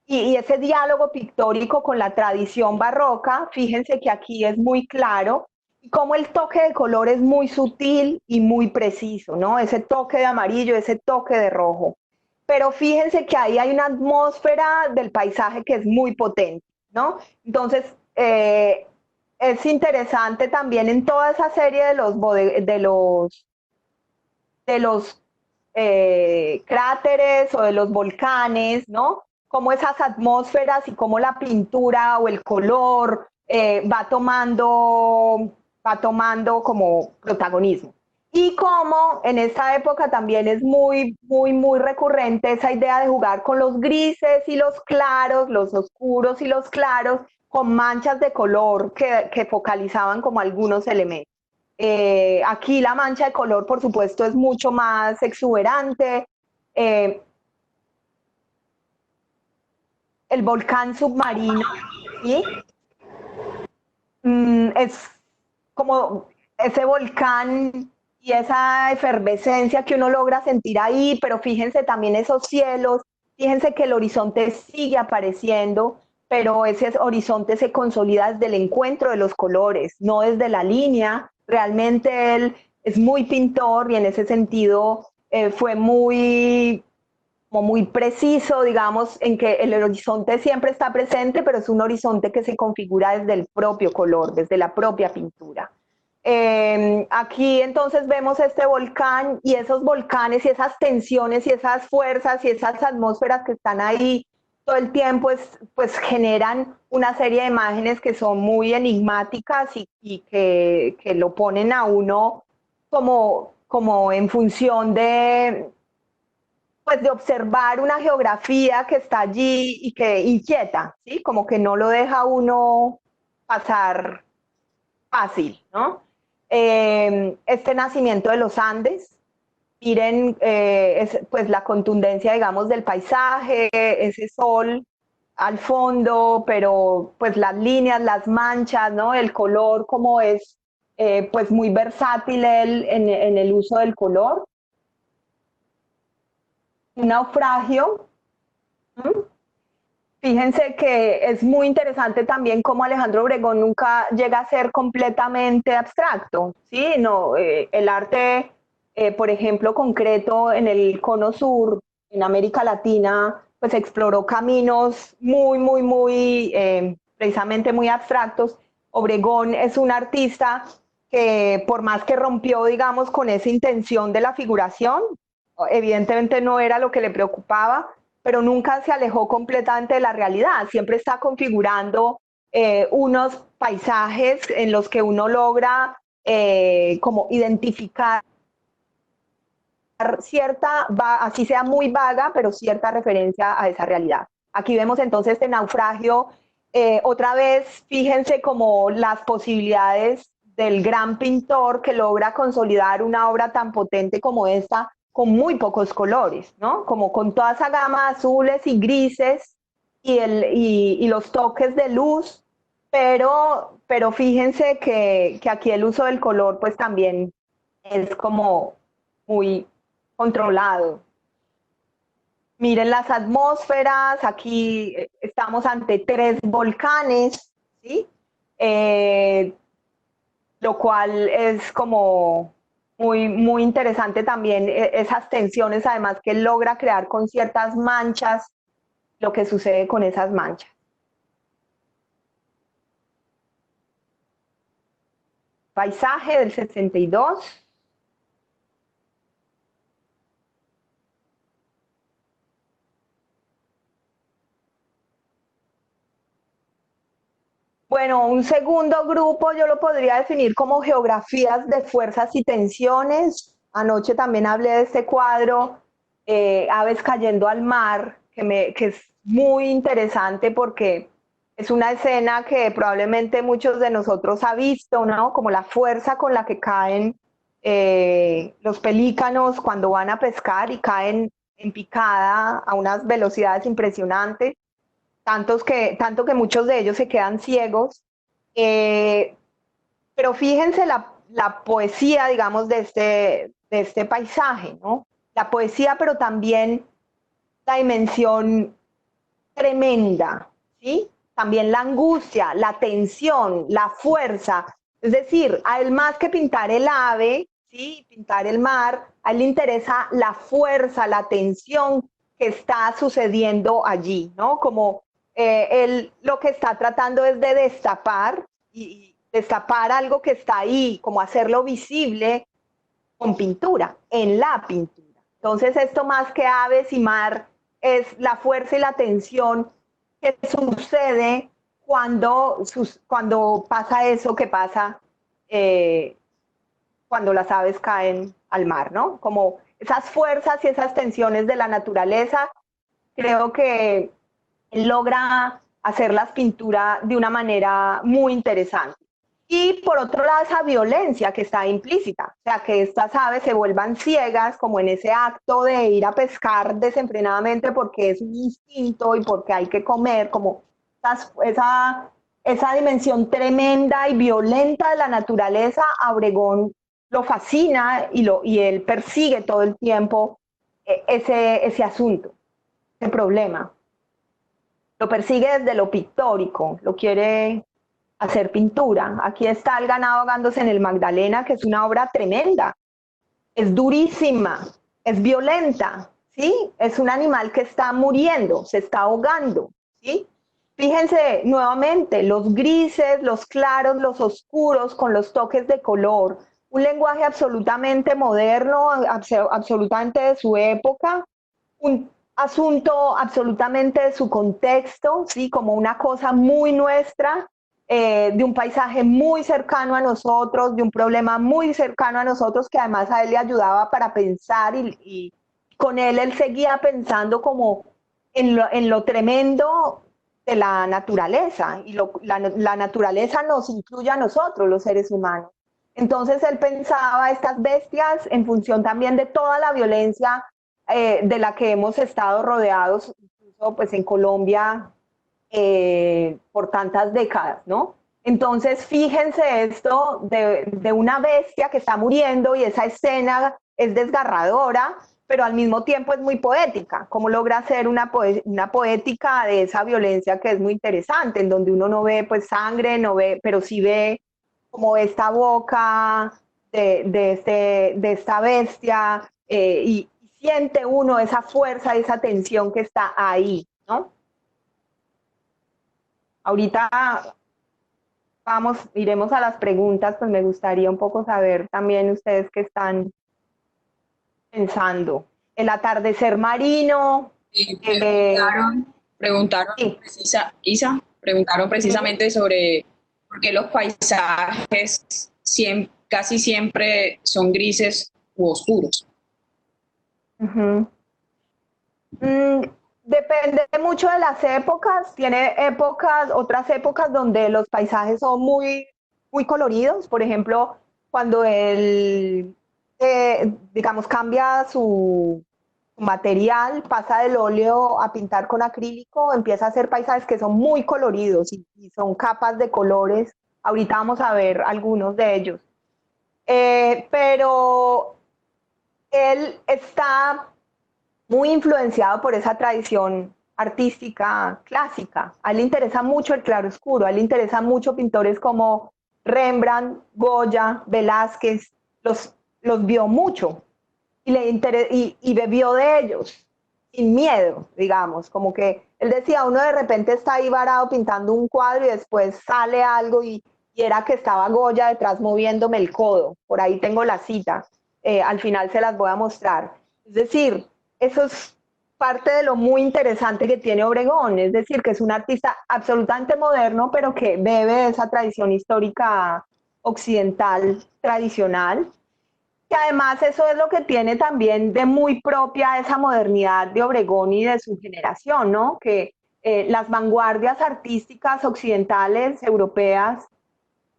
B: y ese diálogo pictórico con la tradición barroca. Fíjense que aquí es muy claro cómo el toque de color es muy sutil y muy preciso, ¿no? Ese toque de amarillo, ese toque de rojo. Pero fíjense que ahí hay una atmósfera del paisaje que es muy potente, ¿no? Entonces, es interesante también en toda esa serie de los cráteres o de los volcanes, ¿no? Cómo esas atmósferas y cómo la pintura o el color va tomando como protagonismo. Y cómo en esta época también es muy, muy, muy recurrente esa idea de jugar con los grises y los claros, los oscuros y los claros, con manchas de color que focalizaban como algunos elementos. Aquí la mancha de color, por supuesto, es mucho más exuberante. El volcán submarino, ¿sí? Es como ese volcán y esa efervescencia que uno logra sentir ahí, pero fíjense también esos cielos, fíjense que el horizonte sigue apareciendo, pero ese horizonte se consolida desde el encuentro de los colores, no desde la línea. Realmente él es muy pintor y en ese sentido fue muy como muy preciso, digamos, en que el horizonte siempre está presente, pero es un horizonte que se configura desde el propio color, desde la propia pintura. Aquí entonces vemos este volcán y esos volcanes y esas tensiones y esas fuerzas y esas atmósferas que están ahí todo el tiempo pues generan una serie de imágenes que son muy enigmáticas y que lo ponen a uno como en función pues de observar una geografía que está allí y que inquieta, ¿sí? Como que no lo deja uno pasar fácil, ¿no? Este nacimiento de los Andes, miren pues la contundencia, digamos, del paisaje, ese sol al fondo, pero pues las líneas, las manchas, ¿no? El color como es pues muy versátil en el uso del color. Un naufragio. Fíjense que es muy interesante también cómo Alejandro Obregón nunca llega a ser completamente abstracto, ¿sí? No, el arte, por ejemplo, concreto en el Cono Sur, en América Latina, pues exploró caminos precisamente muy abstractos. Obregón es un artista que por más que rompió, digamos, con esa intención de la figuración, evidentemente no era lo que le preocupaba, pero nunca se alejó completamente de la realidad, siempre está configurando unos paisajes en los que uno logra como identificar cierta, así sea muy vaga, pero cierta referencia a esa realidad. Aquí vemos entonces este naufragio, otra vez fíjense como las posibilidades del gran pintor que logra consolidar una obra tan potente como esta, con muy pocos colores, ¿no? Como con toda esa gama de azules y grises y los toques de luz, pero fíjense que aquí el uso del color pues también es como muy controlado. Miren las atmósferas, aquí estamos ante 3 volcanes, ¿sí? Lo cual es como muy interesante también esas tensiones, además que logra crear con ciertas manchas lo que sucede con esas manchas. Paisaje del 62. Bueno, un segundo grupo yo lo podría definir como geografías de fuerzas y tensiones. Anoche también hablé de este cuadro, Aves cayendo al mar, que es muy interesante porque es una escena que probablemente muchos de nosotros ha visto, ¿no? Como la fuerza con la que caen los pelícanos cuando van a pescar y caen en picada a unas velocidades impresionantes. Tanto que muchos de ellos se quedan ciegos. Pero fíjense la poesía, digamos, de este paisaje, ¿no? La poesía, pero también la dimensión tremenda, ¿sí? También la angustia, la tensión, la fuerza. Es decir, a él más que pintar el ave, ¿sí? Pintar el mar, a él le interesa la fuerza, la tensión que está sucediendo allí, ¿no? Como él lo que está tratando es de destapar y destapar algo que está ahí, como hacerlo visible con pintura, en la pintura. Entonces esto más que aves y mar es la fuerza y la tensión que sucede cuando pasa eso que pasa cuando las aves caen al mar, ¿no? Como esas fuerzas y esas tensiones de la naturaleza, creo que logra hacer las pinturas de una manera muy interesante. Y por otro lado, esa violencia que está implícita, o sea, que estas aves se vuelvan ciegas como en ese acto de ir a pescar desenfrenadamente porque es un instinto y porque hay que comer, como esa dimensión tremenda y violenta de la naturaleza, a Obregón lo fascina y él persigue todo el tiempo ese asunto, ese problema. Lo persigue desde lo pictórico, lo quiere hacer pintura. Aquí está el ganado ahogándose en el Magdalena, que es una obra tremenda, es durísima, es violenta, ¿sí? Es un animal que está muriendo, se está ahogando, ¿sí? Fíjense nuevamente, los grises, los claros, los oscuros, con los toques de color, un lenguaje absolutamente moderno, absolutamente de su época, un asunto absolutamente de su contexto, ¿sí? Como una cosa muy nuestra, de un paisaje muy cercano a nosotros, de un problema muy cercano a nosotros, que además a él le ayudaba para pensar y con él seguía pensando como en lo tremendo de la naturaleza, y la naturaleza nos incluye a nosotros, los seres humanos. Entonces él pensaba estas bestias en función también de toda la violencia de la que hemos estado rodeados, incluso pues en Colombia, por tantas décadas, ¿no? Entonces, fíjense esto de una bestia que está muriendo, y esa escena es desgarradora, pero al mismo tiempo es muy poética. Cómo logra hacer una poética de esa violencia, que es muy interesante, en donde uno no ve pues sangre, no ve, pero sí ve como esta boca de esta bestia, y siente uno esa fuerza, esa tensión que está ahí, ¿no? Ahorita iremos a las preguntas, pues me gustaría un poco saber también ustedes qué están pensando. El atardecer marino.
C: Preguntaron,
B: Sí.
C: Isa, preguntaron
B: Uh-huh.
C: precisamente sobre por qué los paisajes casi siempre son grises u oscuros.
B: Uh-huh. Depende mucho de las épocas. Tiene épocas, otras épocas donde los paisajes son muy, muy coloridos. Por ejemplo, cuando él, digamos, cambia su material, pasa del óleo a pintar con acrílico, empieza a hacer paisajes que son muy coloridos, y son capas de colores. Ahorita vamos a ver algunos de ellos. Pero él está muy influenciado por esa tradición artística clásica. A él le interesa mucho el claroscuro, a él le interesan mucho pintores como Rembrandt, Goya, Velázquez, los vio mucho, y bebió de ellos sin miedo, digamos, como que él decía, uno de repente está ahí varado pintando un cuadro y después sale algo, y era que estaba Goya detrás moviéndome el codo. Por ahí tengo la cita, al final se las voy a mostrar. Es decir, eso es parte de lo muy interesante que tiene Obregón, es decir, que es un artista absolutamente moderno, pero que bebe de esa tradición histórica occidental tradicional, que además eso es lo que tiene también de muy propia esa modernidad de Obregón y de su generación, ¿no? Que las vanguardias artísticas occidentales, europeas,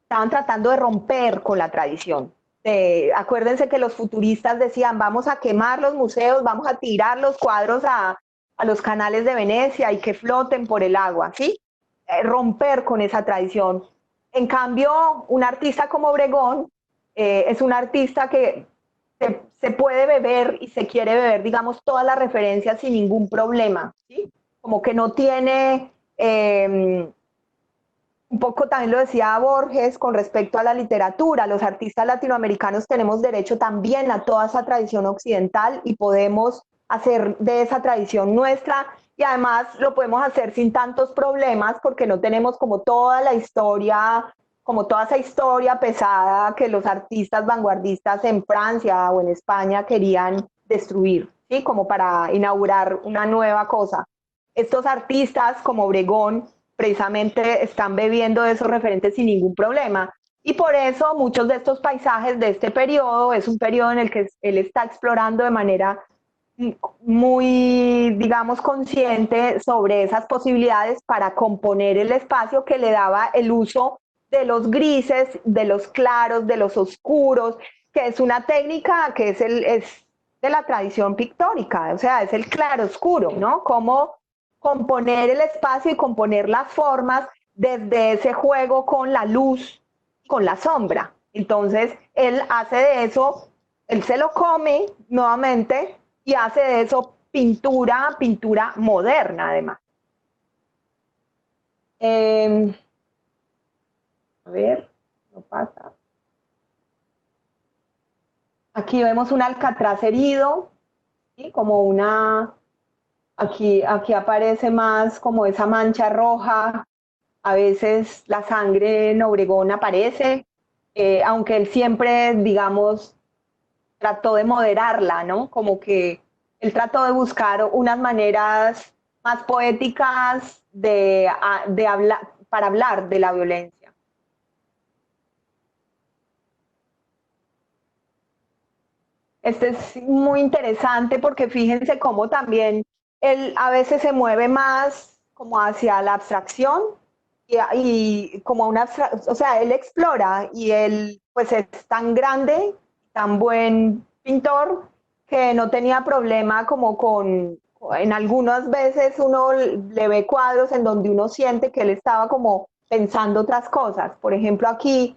B: estaban tratando de romper con la tradición. Acuérdense que los futuristas decían, vamos a quemar los museos, vamos a tirar los cuadros a los canales de Venecia y que floten por el agua, ¿sí? Romper con esa tradición. En cambio, un artista como Obregón es un artista que se puede beber y se quiere beber, digamos, todas las referencias sin ningún problema, ¿sí? Como que no tiene... un poco también lo decía Borges con respecto a la literatura, los artistas latinoamericanos tenemos derecho también a toda esa tradición occidental, y podemos hacer de esa tradición nuestra, y además lo podemos hacer sin tantos problemas porque no tenemos como toda la historia, como toda esa historia pesada que los artistas vanguardistas en Francia o en España querían destruir, ¿sí? Como para inaugurar una nueva cosa. Estos artistas como Obregón precisamente están bebiendo de esos referentes sin ningún problema. Y por eso muchos de estos paisajes de este periodo es un periodo en el que él está explorando de manera muy, digamos, consciente sobre esas posibilidades para componer el espacio que le daba el uso de los grises, de los claros, de los oscuros, que es una técnica que es de la tradición pictórica, o sea, es el claroscuro, ¿no? Cómo componer el espacio y componer las formas desde ese juego con la luz, con la sombra. Entonces, él hace de eso, él se lo come nuevamente y hace de eso pintura moderna además. A ver, no pasa. Aquí vemos un alcatraz herido. ¿sí? Como una, aquí aparece más como esa mancha roja, a veces la sangre en Obregón aparece, aunque él siempre, digamos, trató de moderarla, ¿no? Como que él trató de buscar unas maneras más poéticas de hablar, para hablar de la violencia. Este es muy interesante porque fíjense cómo también él a veces se mueve más como hacia la abstracción y como una, o sea, él explora y él pues es tan grande, tan buen pintor que no tenía problema como en algunas veces uno le ve cuadros en donde uno siente que él estaba como pensando otras cosas. Por ejemplo, aquí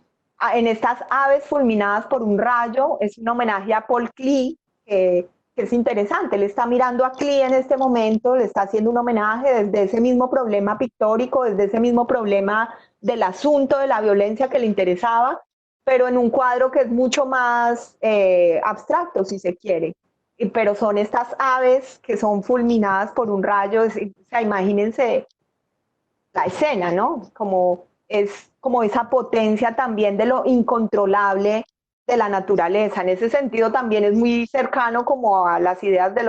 B: en estas aves fulminadas por un rayo, es un homenaje a Paul Klee, que es interesante, él está mirando a Klee en este momento, le está haciendo un homenaje desde ese mismo problema pictórico, desde ese mismo problema del asunto de la violencia que le interesaba, pero en un cuadro que es mucho más abstracto, si se quiere. Pero son estas aves que son fulminadas por un rayo, o sea, imagínense la escena, ¿no? Como es como esa potencia también de lo incontrolable de la naturaleza. En ese sentido también es muy cercano como a las ideas de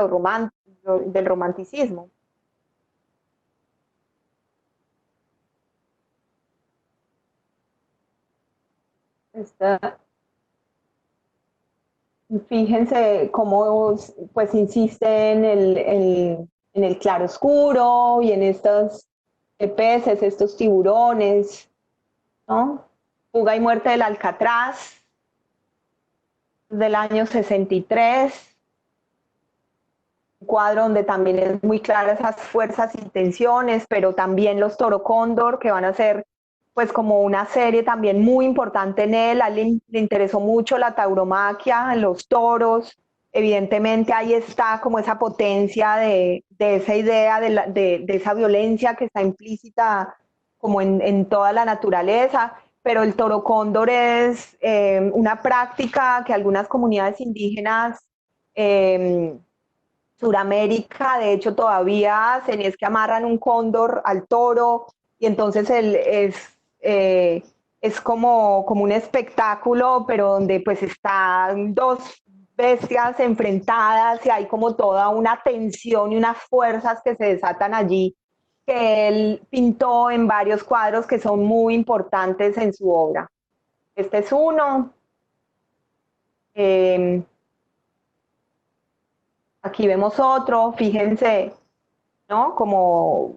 B: del romanticismo. Esta, fíjense cómo pues insiste en el claroscuro y en estos peces, estos tiburones, ¿no? Fuga y muerte del Alcatraz, del año 63, un cuadro donde también es muy clara esas fuerzas y tensiones, pero también los Toro Cóndor, que van a ser pues como una serie también muy importante en él. A él le interesó mucho la tauromaquia, los toros, evidentemente ahí está como esa potencia de esa idea de esa violencia que está implícita como en toda la naturaleza, pero el toro cóndor es una práctica que algunas comunidades indígenas Suramérica, de hecho, todavía hacen, y es que amarran un cóndor al toro, y entonces es como un espectáculo, pero donde pues están dos bestias enfrentadas y hay como toda una tensión y unas fuerzas que se desatan allí, que él pintó en varios cuadros que son muy importantes en su obra. Este es uno. Eh, Aquí vemos otro, fíjense, ¿no? Como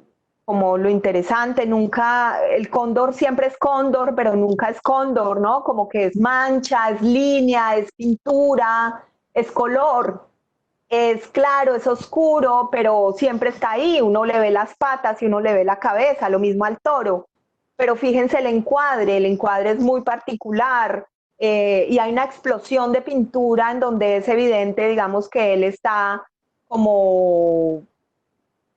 B: lo interesante, nunca, el cóndor siempre es cóndor, pero nunca es cóndor, ¿no? Como que es mancha, es línea, es pintura, es color, es claro, es oscuro, pero siempre está ahí, uno le ve las patas y uno le ve la cabeza, lo mismo al toro. Pero fíjense el encuadre es muy particular, y hay una explosión de pintura en donde es evidente, digamos, que él está como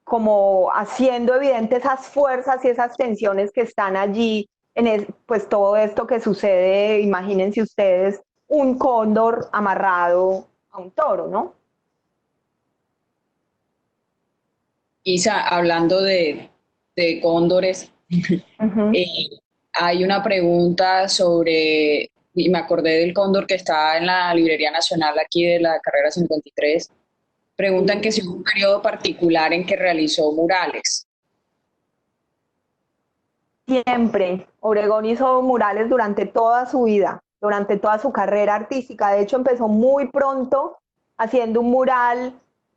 B: como haciendo evidente esas fuerzas y esas tensiones que están allí pues todo esto que sucede, imagínense ustedes, un cóndor amarrado a un toro, ¿no?
C: Isa, hablando de cóndores,
B: Uh -huh.
C: eh, hay una pregunta sobre, y me acordé del cóndor que está en la Librería Nacional aquí de la carrera 53. Preguntan que si hubo un periodo particular en que realizó murales.
B: Siempre, Obregón hizo murales durante toda su vida, durante toda su carrera artística. De hecho, empezó muy pronto haciendo un mural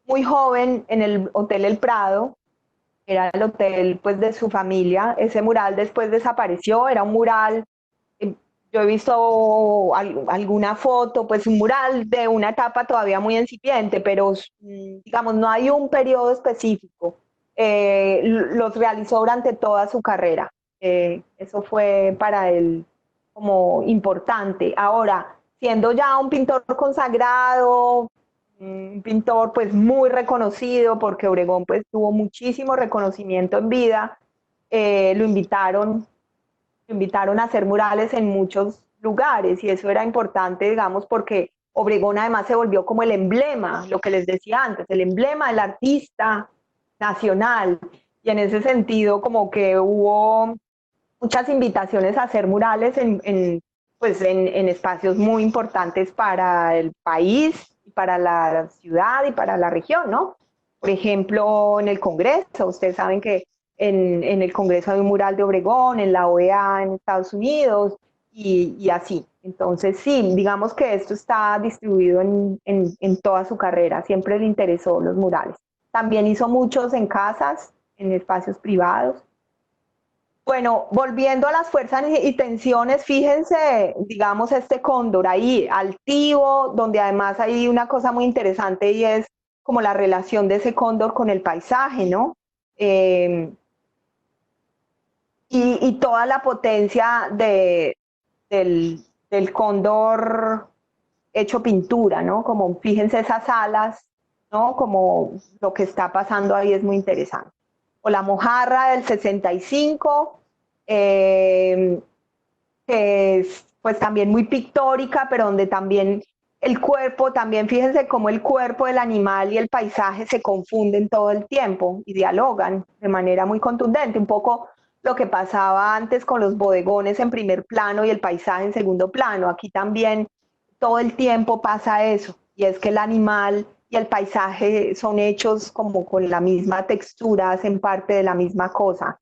B: muy joven en el Hotel El Prado, era el hotel pues de su familia. Ese mural después desapareció, era un mural, yo he visto alguna foto, pues un mural de una etapa todavía muy incipiente, pero digamos no hay un periodo específico. Los realizó durante toda su carrera. Eso fue para él como importante. Ahora, siendo ya un pintor consagrado, un pintor pues muy reconocido, porque Obregón pues tuvo muchísimo reconocimiento en vida, lo invitaron a hacer murales en muchos lugares y eso era importante, digamos, porque Obregón además se volvió como el emblema, lo que les decía antes, el emblema del artista nacional. Y en ese sentido como que hubo muchas invitaciones a hacer murales pues en espacios muy importantes para el país, para la ciudad y para la región, ¿no? Por ejemplo, en el Congreso, ustedes saben que en el Congreso hay un mural de Obregón, en la OEA en Estados Unidos y así. Entonces, sí, digamos que esto está distribuido en toda su carrera, siempre le interesó los murales. También hizo muchos en casas, en espacios privados. Bueno, volviendo a las fuerzas y tensiones, fíjense, digamos, este cóndor ahí, altivo, donde además hay una cosa muy interesante y es como la relación de ese cóndor con el paisaje, ¿no? Eh, y toda la potencia del cóndor hecho pintura, ¿no? Como fíjense esas alas, ¿no? Como lo que está pasando ahí es muy interesante. O la mojarra del 65, que es pues también muy pictórica, pero donde también el cuerpo, también fíjense cómo el cuerpo del animal y el paisaje se confunden todo el tiempo y dialogan de manera muy contundente, un poco lo que pasaba antes con los bodegones en primer plano y el paisaje en segundo plano. Aquí también todo el tiempo pasa eso, y es que el animal y el paisaje son hechos como con la misma textura, hacen parte de la misma cosa.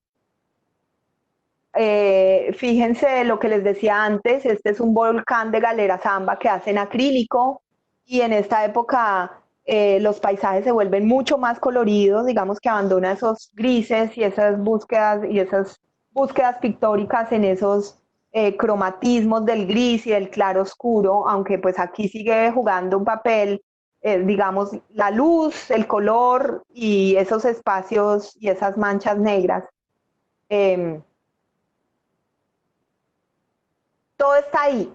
B: Fíjense lo que les decía antes, este es un volcán de Galera Zamba que hacen acrílico y en esta época los paisajes se vuelven mucho más coloridos, digamos que abandona esos grises y esas búsquedas pictóricas en esos cromatismos del gris y del claro oscuro, aunque pues aquí sigue jugando un papel, digamos, la luz, el color y esos espacios y esas manchas negras. Eh, Todo está ahí.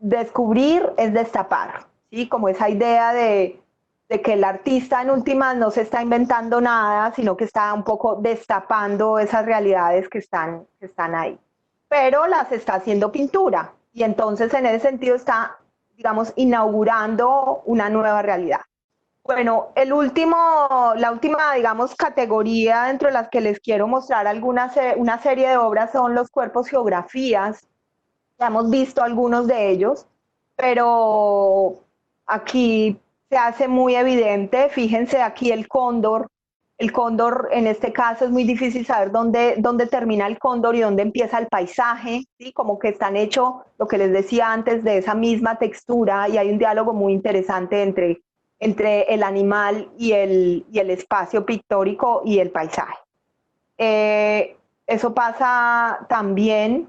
B: Descubrir es destapar, ¿sí? Como esa idea de que el artista en últimas no se está inventando nada, sino que está un poco destapando esas realidades que están ahí. Pero las está haciendo pintura y entonces en ese sentido está, digamos, inaugurando una nueva realidad. Bueno, la última, digamos, categoría dentro de las que les quiero mostrar una serie de obras son los cuerpos geografías. Ya hemos visto algunos de ellos, pero aquí se hace muy evidente, fíjense aquí el cóndor en este caso es muy difícil saber dónde termina el cóndor y dónde empieza el paisaje, ¿sí? Como que están hechos, lo que les decía antes, de esa misma textura y hay un diálogo muy interesante entre el animal y el espacio pictórico y el paisaje. Eso pasa también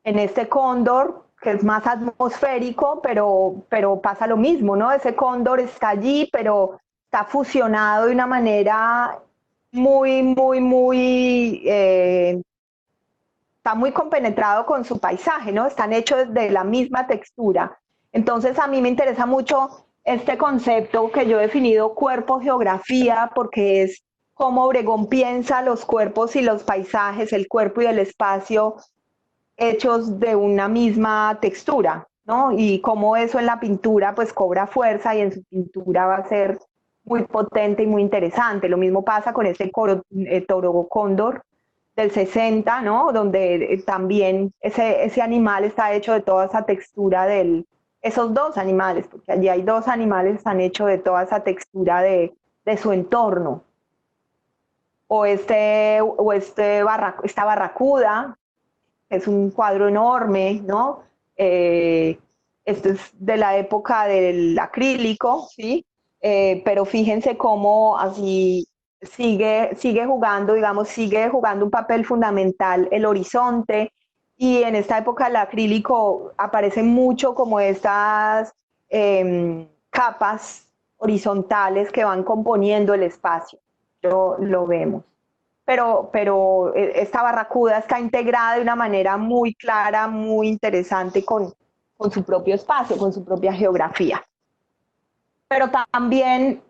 B: en este cóndor, que es más atmosférico, pero pasa lo mismo, ¿no? Ese cóndor está allí, pero está fusionado de una manera está muy compenetrado con su paisaje, ¿no? Están hechos de la misma textura. Entonces a mí me interesa mucho este concepto que yo he definido cuerpo geografía, porque es cómo Obregón piensa los cuerpos y los paisajes, el cuerpo y el espacio hechos de una misma textura, ¿no? Y cómo eso en la pintura pues cobra fuerza y en su pintura va a ser muy potente y muy interesante. Lo mismo pasa con este toro cóndor del 60, ¿no? Donde también ese animal está hecho de toda esa textura esos dos animales, porque allí hay dos animales que están hechos de toda esa textura de su entorno. Esta barracuda, es un cuadro enorme, ¿no? Esto es de la época del acrílico, ¿sí? Pero fíjense cómo así sigue jugando, digamos, sigue jugando un papel fundamental el horizonte y en esta época el acrílico aparece mucho como estas capas horizontales que van componiendo el espacio. Lo vemos. Pero esta barracuda está integrada de una manera muy clara, muy interesante con su propio espacio, con su propia geografía. Pero también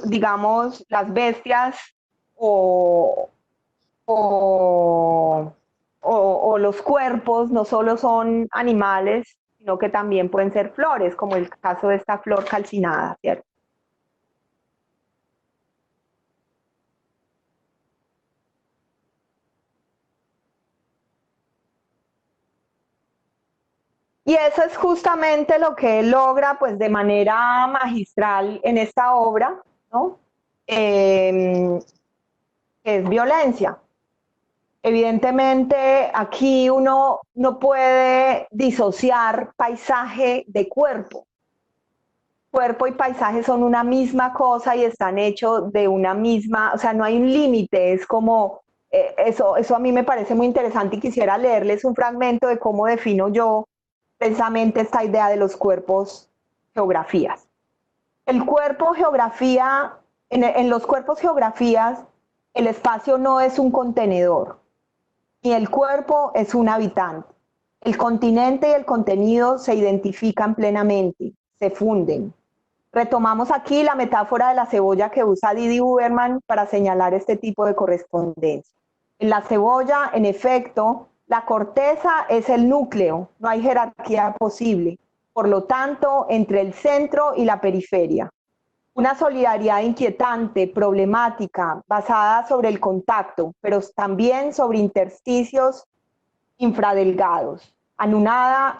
B: digamos, las bestias o los cuerpos no solo son animales, sino que también pueden ser flores, como el caso de esta flor calcinada, ¿cierto? Y eso es justamente lo que él logra, pues, de manera magistral en esta obra, ¿no? Es violencia. Evidentemente, aquí uno no puede disociar paisaje de cuerpo. Cuerpo y paisaje son una misma cosa y están hechos de una misma, o sea, no hay un límite, es como, eso a mí me parece muy interesante y quisiera leerles un fragmento de cómo defino yo precisamente esta idea de los cuerpos geografías. El cuerpo geografía, en los cuerpos geografías, el espacio no es un contenedor, ni el cuerpo es un habitante. El continente y el contenido se identifican plenamente, se funden. Retomamos aquí la metáfora de la cebolla que usa Didi Huberman para señalar este tipo de correspondencia. En la cebolla, en efecto, la corteza es el núcleo, no hay jerarquía posible. Por lo tanto, entre el centro y la periferia. Una solidaridad inquietante, problemática, basada sobre el contacto, pero también sobre intersticios infradelgados. Anudada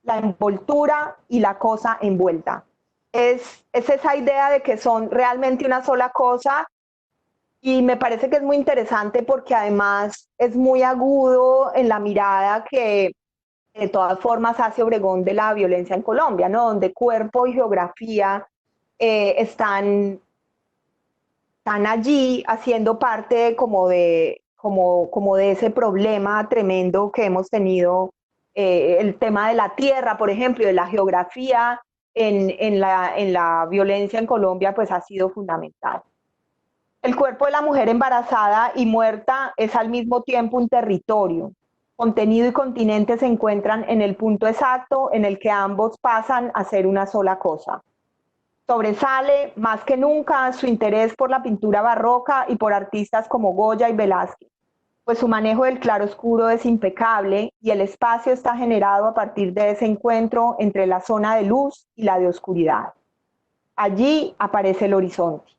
B: la envoltura y la cosa envuelta. Es esa idea de que son realmente una sola cosa y me parece que es muy interesante porque además es muy agudo en la mirada que de todas formas hace Obregón de la violencia en Colombia, ¿no? Donde cuerpo y geografía están allí haciendo parte como de ese problema tremendo que hemos tenido, el tema de la tierra, por ejemplo, y de la geografía en la violencia en Colombia, pues ha sido fundamental. El cuerpo de la mujer embarazada y muerta es al mismo tiempo un territorio. Contenido y continente se encuentran en el punto exacto en el que ambos pasan a ser una sola cosa. Sobresale más que nunca su interés por la pintura barroca y por artistas como Goya y Velázquez, pues su manejo del claroscuro es impecable y el espacio está generado a partir de ese encuentro entre la zona de luz y la de oscuridad. Allí aparece el horizonte.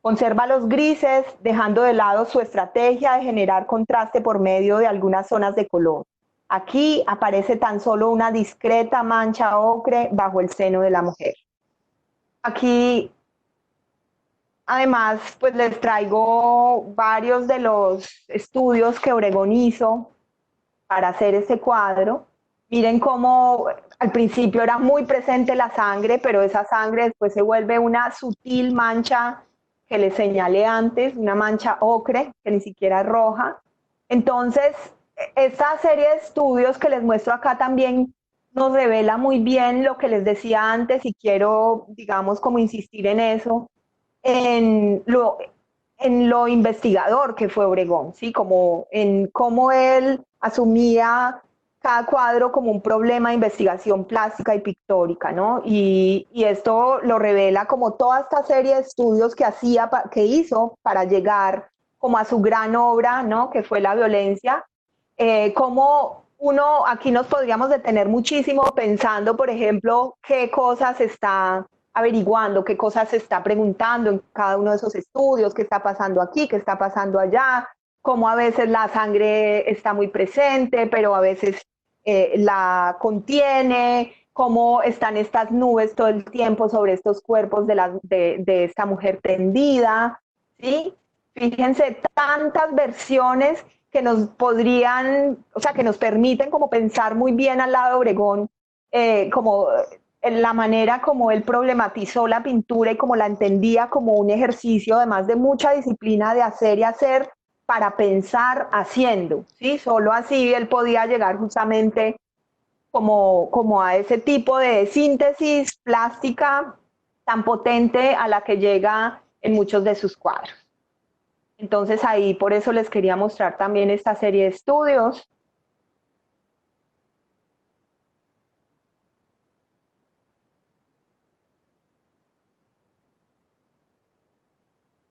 B: Conserva los grises, dejando de lado su estrategia de generar contraste por medio de algunas zonas de color. Aquí aparece tan solo una discreta mancha ocre bajo el seno de la mujer. Aquí, además, pues les traigo varios de los estudios que Obregón hizo para hacer este cuadro. Miren cómo al principio era muy presente la sangre, pero esa sangre después se vuelve una sutil mancha que les señalé antes, una mancha ocre, que ni siquiera es roja. Entonces, esta serie de estudios que les muestro acá también nos revela muy bien lo que les decía antes y quiero, digamos, como insistir en eso, en lo investigador que fue Obregón, ¿sí? Como en cómo él asumía cada cuadro como un problema de investigación plástica y pictórica, ¿no? Y esto lo revela como toda esta serie de estudios que hizo para llegar como a su gran obra, ¿no? Que fue la violencia, como uno, aquí nos podríamos detener muchísimo pensando, por ejemplo, qué cosas está averiguando, qué cosas se está preguntando en cada uno de esos estudios, qué está pasando aquí, qué está pasando allá, cómo a veces la sangre está muy presente, pero a veces la contiene, cómo están estas nubes todo el tiempo sobre estos cuerpos de esta mujer tendida, ¿sí? Fíjense, tantas versiones que nos podrían, o sea, que nos permiten como pensar muy bien al lado de Obregón, como en la manera como él problematizó la pintura y como la entendía como un ejercicio, además de mucha disciplina de hacer y hacer, para pensar haciendo, ¿sí? Solo así él podía llegar justamente como a ese tipo de síntesis plástica tan potente a la que llega en muchos de sus cuadros. Entonces ahí por eso les quería mostrar también esta serie de estudios.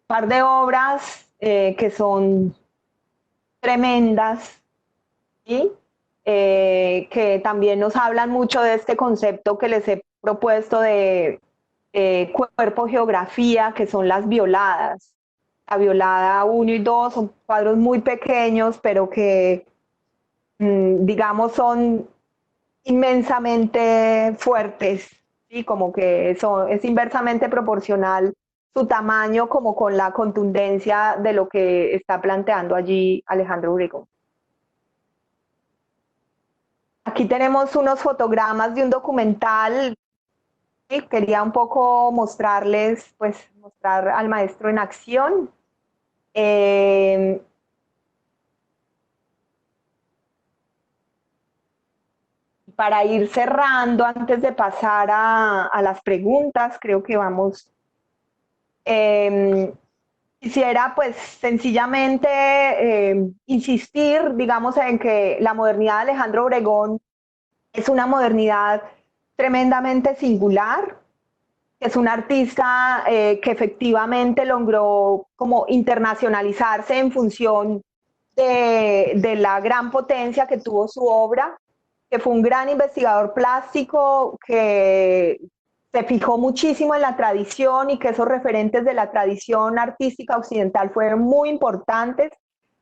B: Un par de obras que son tremendas, ¿sí? que también nos hablan mucho de este concepto que les he propuesto de cuerpo-geografía, que son las violadas. La violada 1 y 2 son cuadros muy pequeños, pero que, digamos, son inmensamente fuertes, ¿sí? Como que es inversamente proporcional su tamaño como con la contundencia de lo que está planteando allí Alejandro Obregón. Aquí tenemos unos fotogramas de un documental. ¿Sí? Quería un poco mostrarles, pues mostrar al maestro en acción. Para ir cerrando, antes de pasar a las preguntas, creo que vamos, quisiera pues sencillamente insistir, digamos, en que la modernidad de Alejandro Obregón es una modernidad tremendamente singular, es un artista que efectivamente logró como internacionalizarse en función de la gran potencia que tuvo su obra, que fue un gran investigador plástico, que se fijó muchísimo en la tradición y que esos referentes de la tradición artística occidental fueron muy importantes,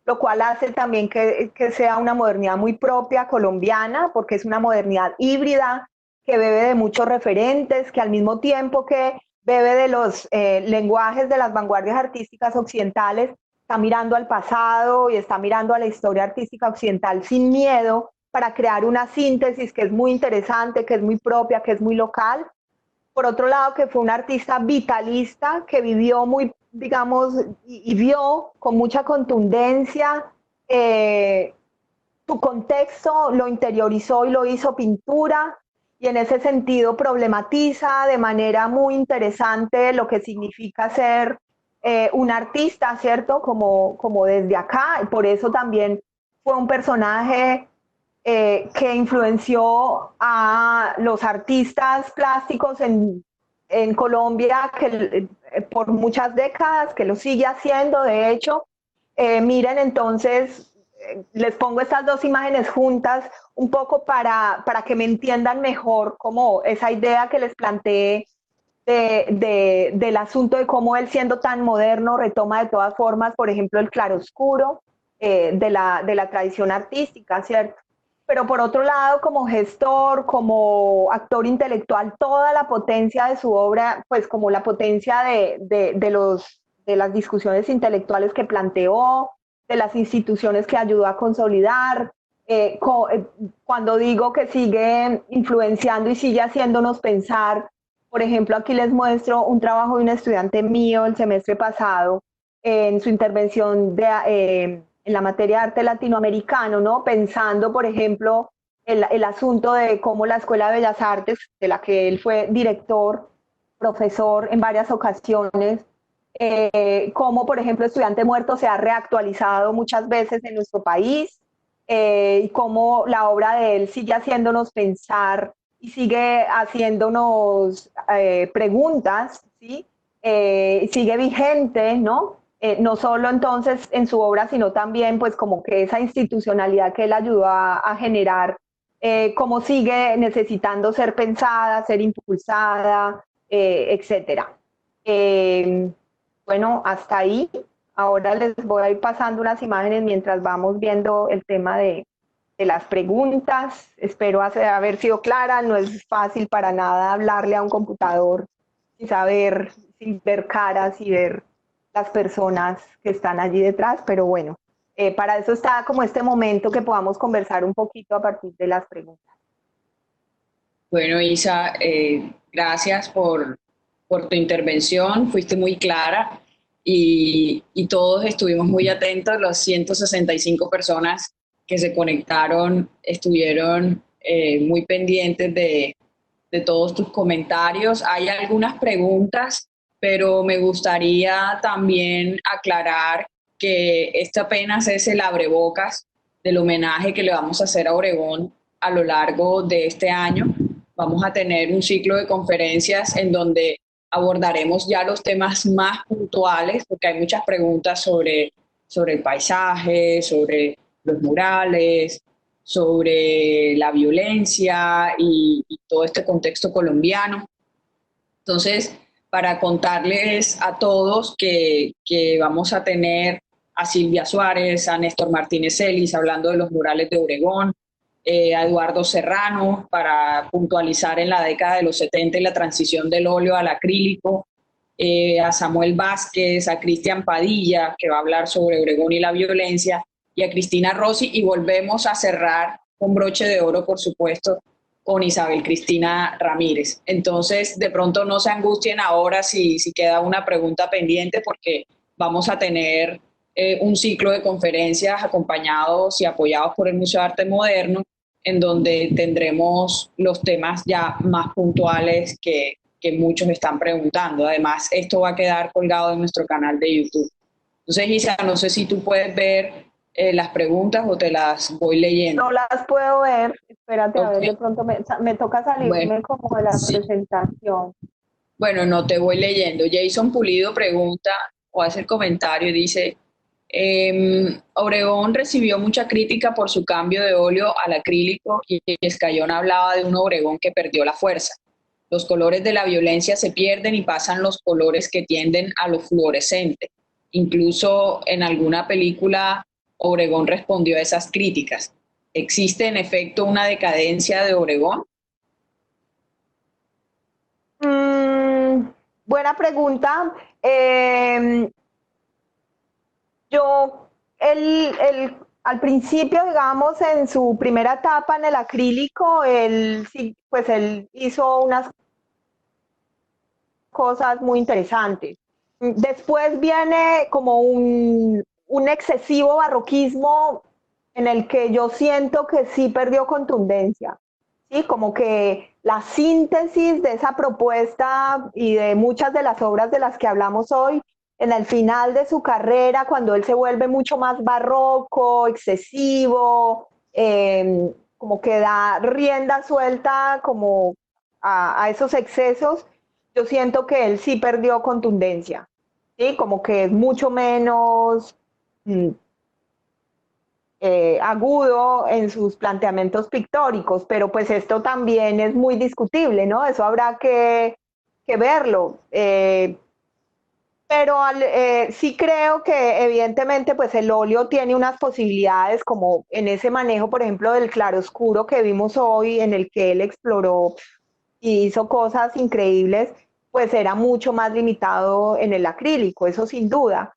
B: lo cual hace también que sea una modernidad muy propia colombiana, porque es una modernidad híbrida, que bebe de muchos referentes, que al mismo tiempo que bebe de los lenguajes de las vanguardias artísticas occidentales, está mirando al pasado y está mirando a la historia artística occidental sin miedo para crear una síntesis que es muy interesante, que es muy propia, que es muy local. Por otro lado, que fue un artista vitalista, que vivió muy, digamos, y vio con mucha contundencia su contexto, lo interiorizó y lo hizo pintura, y en ese sentido problematiza de manera muy interesante lo que significa ser un artista, ¿cierto? Como desde acá, y por eso también fue un personaje que influenció a los artistas plásticos en Colombia que, por muchas décadas, que lo sigue haciendo, de hecho. Miren, entonces, les pongo estas dos imágenes juntas un poco para que me entiendan mejor como esa idea que les planteé del asunto de cómo él, siendo tan moderno, retoma de todas formas, por ejemplo, el claroscuro de la tradición artística, ¿cierto? Pero por otro lado, como gestor, como actor intelectual, toda la potencia de su obra, pues como la potencia de las discusiones intelectuales que planteó, de las instituciones que ayudó a consolidar, cuando digo que sigue influenciando y sigue haciéndonos pensar. Por ejemplo, aquí les muestro un trabajo de un estudiante mío el semestre pasado, en su intervención en la materia de arte latinoamericano, ¿no? Pensando, por ejemplo, el asunto de cómo la Escuela de Bellas Artes, de la que él fue director, profesor en varias ocasiones, cómo, por ejemplo, Estudiante Muerto se ha reactualizado muchas veces en nuestro país, y cómo la obra de él sigue haciéndonos pensar y sigue haciéndonos preguntas, ¿sí? Sigue vigente, ¿no? No solo entonces en su obra, sino también pues como que esa institucionalidad que él ayudó a generar, cómo sigue necesitando ser pensada, ser impulsada, etcétera. Bueno, hasta ahí. Ahora les voy a ir pasando unas imágenes mientras vamos viendo el tema de las preguntas. Espero haber sido clara. No es fácil para nada hablarle a un computador sin saber, sin ver caras y ver las personas que están allí detrás, pero bueno, para eso está como este momento que podamos conversar un poquito a partir de las preguntas.
C: Bueno, Isa, gracias por tu intervención, fuiste muy clara y todos estuvimos muy atentos, las 165 personas que se conectaron estuvieron muy pendientes de todos tus comentarios. Hay algunas preguntas, pero me gustaría también aclarar que este apenas es el abrebocas del homenaje que le vamos a hacer a Obregón a lo largo de este año. Vamos a tener un ciclo de conferencias en donde abordaremos ya los temas más puntuales, porque hay muchas preguntas sobre el paisaje, sobre los murales, sobre la violencia y todo este contexto colombiano. Entonces, para contarles a todos que vamos a tener a Silvia Suárez, a Néstor Martínez Ellis hablando de los murales de Obregón, a Eduardo Serrano para puntualizar en la década de los 70 y la transición del óleo al acrílico, a Samuel Vázquez, a Cristian Padilla, que va a hablar sobre Obregón y la violencia, y a Cristina Rossi, y volvemos a cerrar con broche de oro, por supuesto, con Isabel Cristina Ramírez. Entonces, de pronto no se angustien ahora si queda una pregunta pendiente, porque vamos a tener un ciclo de conferencias acompañados y apoyados por el Museo de Arte Moderno, en donde tendremos los temas ya más puntuales que muchos están preguntando. Además, esto va a quedar colgado en nuestro canal de YouTube. Entonces, Isa, no sé si tú puedes ver las preguntas o te las voy leyendo.
B: No las puedo ver, espérate,
C: Okay.
B: a ver, de pronto me toca salirme
C: Bueno,
B: como de la presentación.
C: Bueno, no te voy leyendo. Jason Pulido pregunta o hace el comentario y dice, Obregón recibió mucha crítica por su cambio de óleo al acrílico y Escayón hablaba de un Obregón que perdió la fuerza. Los colores de la violencia se pierden y pasan los colores que tienden a lo fluorescente. Incluso en alguna película Obregón respondió a esas críticas. ¿Existe en efecto una decadencia de Obregón?
B: Buena pregunta. Yo, al principio, digamos, en su primera etapa en el acrílico, pues él hizo unas cosas muy interesantes. Después viene como un excesivo barroquismo en el que yo siento que sí perdió contundencia, ¿sí? Como que la síntesis de esa propuesta y de muchas de las obras de las que hablamos hoy, en el final de su carrera, cuando él se vuelve mucho más barroco, excesivo, como que da rienda suelta como a esos excesos, yo siento que él sí perdió contundencia, ¿sí? Como que es mucho menos agudo en sus planteamientos pictóricos, pero pues esto también es muy discutible, ¿no? Eso habrá que verlo. Pero sí creo que evidentemente pues el óleo tiene unas posibilidades como en ese manejo, por ejemplo, del claroscuro que vimos hoy, en el que él exploró y hizo cosas increíbles, pues era mucho más limitado en el acrílico, eso sin duda.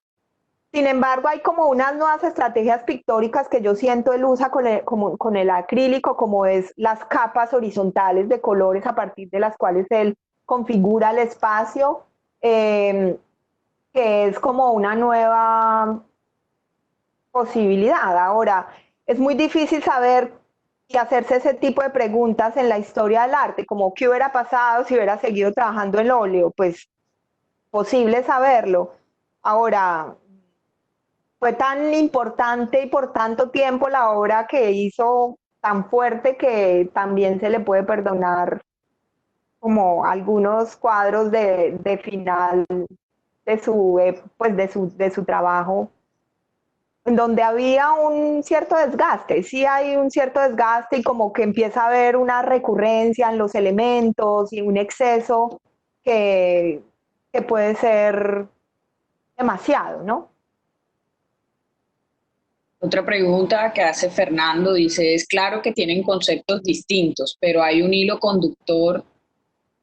B: Sin embargo, hay como unas nuevas estrategias pictóricas que yo siento él usa con el acrílico, como es las capas horizontales de colores a partir de las cuales él configura el espacio, que es como una nueva posibilidad. Ahora, es muy difícil saber y hacerse ese tipo de preguntas en la historia del arte, como qué hubiera pasado si hubiera seguido trabajando el óleo, pues posible saberlo. Ahora, fue tan importante y por tanto tiempo la obra que hizo tan fuerte que también se le puede perdonar como algunos cuadros de final de su trabajo, en donde había un cierto desgaste, sí hay un cierto desgaste y como que empieza a haber una recurrencia en los elementos y un exceso que, que puede ser demasiado, ¿no?
C: Otra pregunta que hace Fernando dice, es claro que tienen conceptos distintos, pero hay un hilo conductor,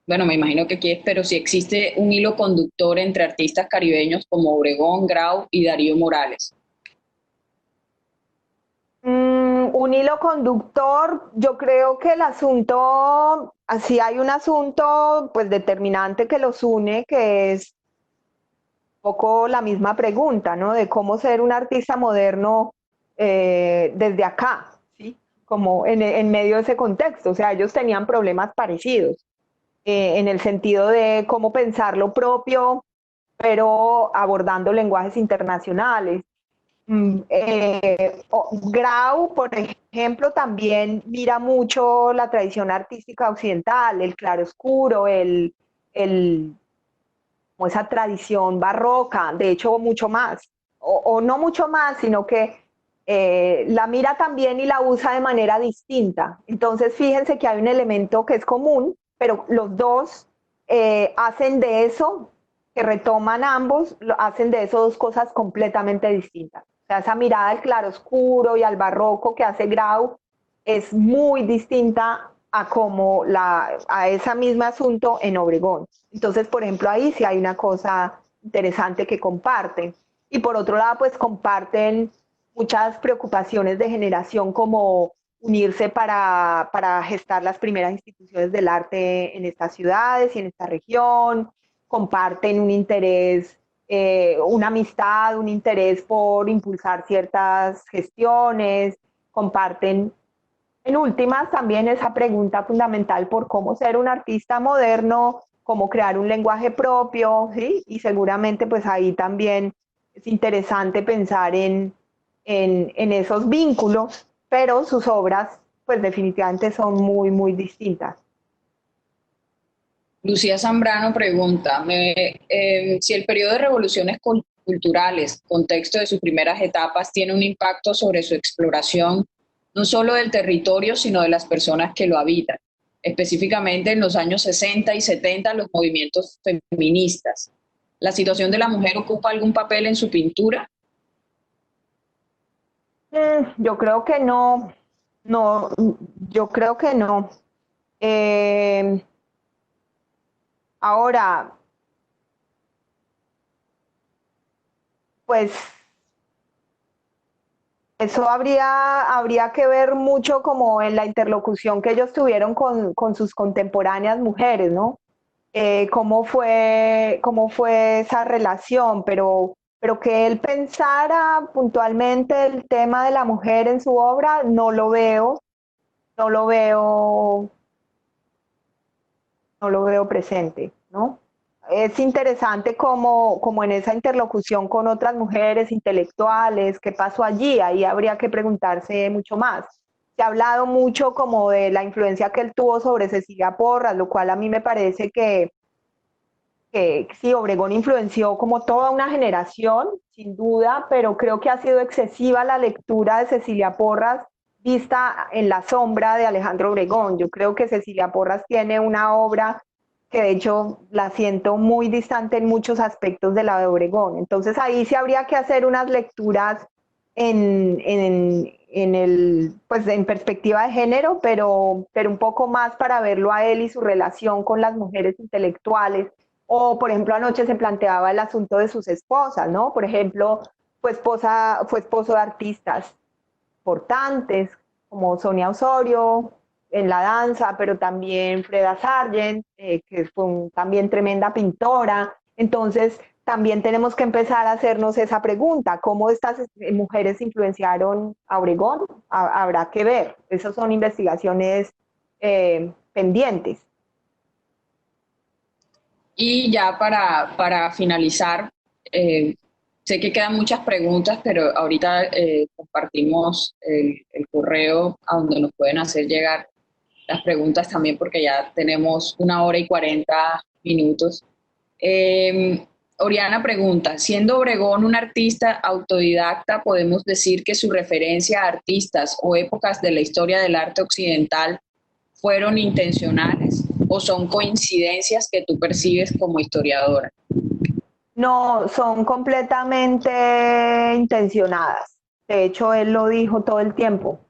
C: bueno, me imagino que aquí es, pero si existe un hilo conductor entre artistas caribeños como Obregón, Grau y Darío Morales.
B: Un hilo conductor, yo creo que el asunto, así hay un asunto pues determinante que los une, que es un poco la misma pregunta, ¿no? De cómo ser un artista moderno desde acá, ¿sí? Como en medio de ese contexto. O sea, ellos tenían problemas parecidos en el sentido de cómo pensar lo propio, pero abordando lenguajes internacionales. Grau, por ejemplo, también mira mucho la tradición artística occidental, el claroscuro, como esa tradición barroca, de hecho mucho más, o no mucho más, sino que la mira también y la usa de manera distinta. Entonces, fíjense que hay un elemento que es común, pero los dos hacen de eso, que retoman ambos, hacen de eso dos cosas completamente distintas. O sea, esa mirada al claroscuro y al barroco que hace Grau es muy distinta a como a ese mismo asunto en Obregón. Entonces, por ejemplo, ahí sí hay una cosa interesante que comparten. Y por otro lado, pues comparten muchas preocupaciones de generación como unirse para gestar las primeras instituciones del arte en estas ciudades y en esta región, comparten un interés, una amistad, un interés por impulsar ciertas gestiones, comparten en últimas también esa pregunta fundamental por cómo ser un artista moderno, cómo crear un lenguaje propio, ¿sí? Y seguramente pues ahí también es interesante pensar en esos vínculos, pero sus obras pues definitivamente son muy, muy distintas.
C: Lucía Zambrano pregunta, si el periodo de revoluciones culturales, contexto de sus primeras etapas, tiene un impacto sobre su exploración, no solo del territorio, sino de las personas que lo habitan, específicamente en los años 60 y 70, los movimientos feministas. ¿La situación de la mujer ocupa algún papel en su pintura?
B: Yo creo que no, no, yo creo que no. Eh, ahora, pues eso habría que ver mucho como en la interlocución que ellos tuvieron con sus contemporáneas mujeres, ¿no? Cómo fue esa relación, pero que él pensara puntualmente el tema de la mujer en su obra, no lo veo, no lo veo presente, ¿no? Es interesante como en esa interlocución con otras mujeres intelectuales, qué pasó allí, ahí habría que preguntarse mucho más. Se ha hablado mucho como de la influencia que él tuvo sobre Cecilia Porras, lo cual a mí me parece que sí, Obregón influenció como toda una generación, sin duda, pero creo que ha sido excesiva la lectura de Cecilia Porras vista en la sombra de Alejandro Obregón. Yo creo que Cecilia Porras tiene una obra que de hecho la siento muy distante en muchos aspectos de la de Obregón. Entonces ahí sí habría que hacer unas lecturas pues en perspectiva de género, pero un poco más para verlo a él y su relación con las mujeres intelectuales. O, por ejemplo, anoche se planteaba el asunto de sus esposas, ¿no? Por ejemplo, fue esposo de artistas importantes como Sonia Osorio en la danza, pero también Freda Sargent, que fue también tremenda pintora. Entonces, también tenemos que empezar a hacernos esa pregunta, ¿cómo estas mujeres influenciaron a Obregón? Habrá que ver, esas son investigaciones pendientes.
C: Y ya para finalizar, sé que quedan muchas preguntas, pero ahorita compartimos el correo a donde nos pueden hacer llegar las preguntas también porque ya tenemos 1 hora y 40 minutos. Oriana pregunta, siendo Obregón un artista autodidacta, ¿podemos decir que su referencia a artistas o épocas de la historia del arte occidental fueron intencionales o son coincidencias que tú percibes como historiadora?
B: No, son completamente intencionadas. De hecho, él lo dijo todo el tiempo.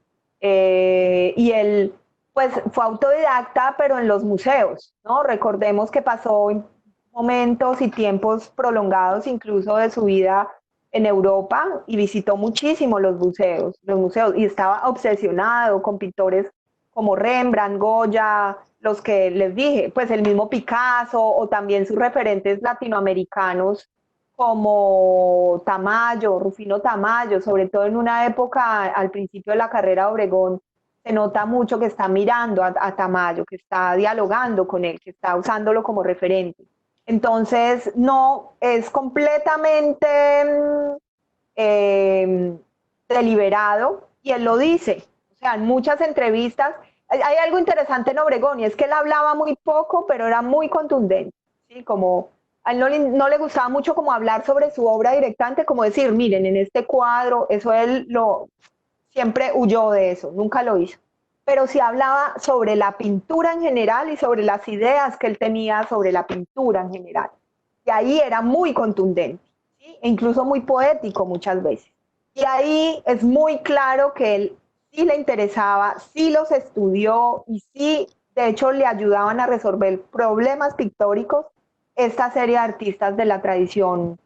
B: Y él, pues, fue autodidacta, pero en los museos, ¿no? Recordemos que pasó momentos y tiempos prolongados incluso de su vida en Europa y visitó muchísimo los museos, y estaba obsesionado con pintores como Rembrandt, Goya, los que les dije, pues el mismo Picasso o también sus referentes latinoamericanos como Tamayo, Rufino Tamayo, sobre todo en una época al principio de la carrera de Obregón, se nota mucho que está mirando a Tamayo, que está dialogando con él, que está usándolo como referente. Entonces, no, es completamente eh, deliberado y él lo dice. O sea, en muchas entrevistas, hay algo interesante en Obregón y es que él hablaba muy poco, pero era muy contundente, ¿sí? A él no le gustaba mucho como hablar sobre su obra directamente, como decir, miren, en este cuadro, eso él siempre huyó de eso, nunca lo hizo. Pero sí hablaba sobre la pintura en general y sobre las ideas que él tenía sobre la pintura en general. Y ahí era muy contundente, ¿sí? E incluso muy poético muchas veces. Y ahí es muy claro que él sí le interesaba, sí los estudió y sí, de hecho, le ayudaban a resolver problemas pictóricos esta serie de artistas de la tradición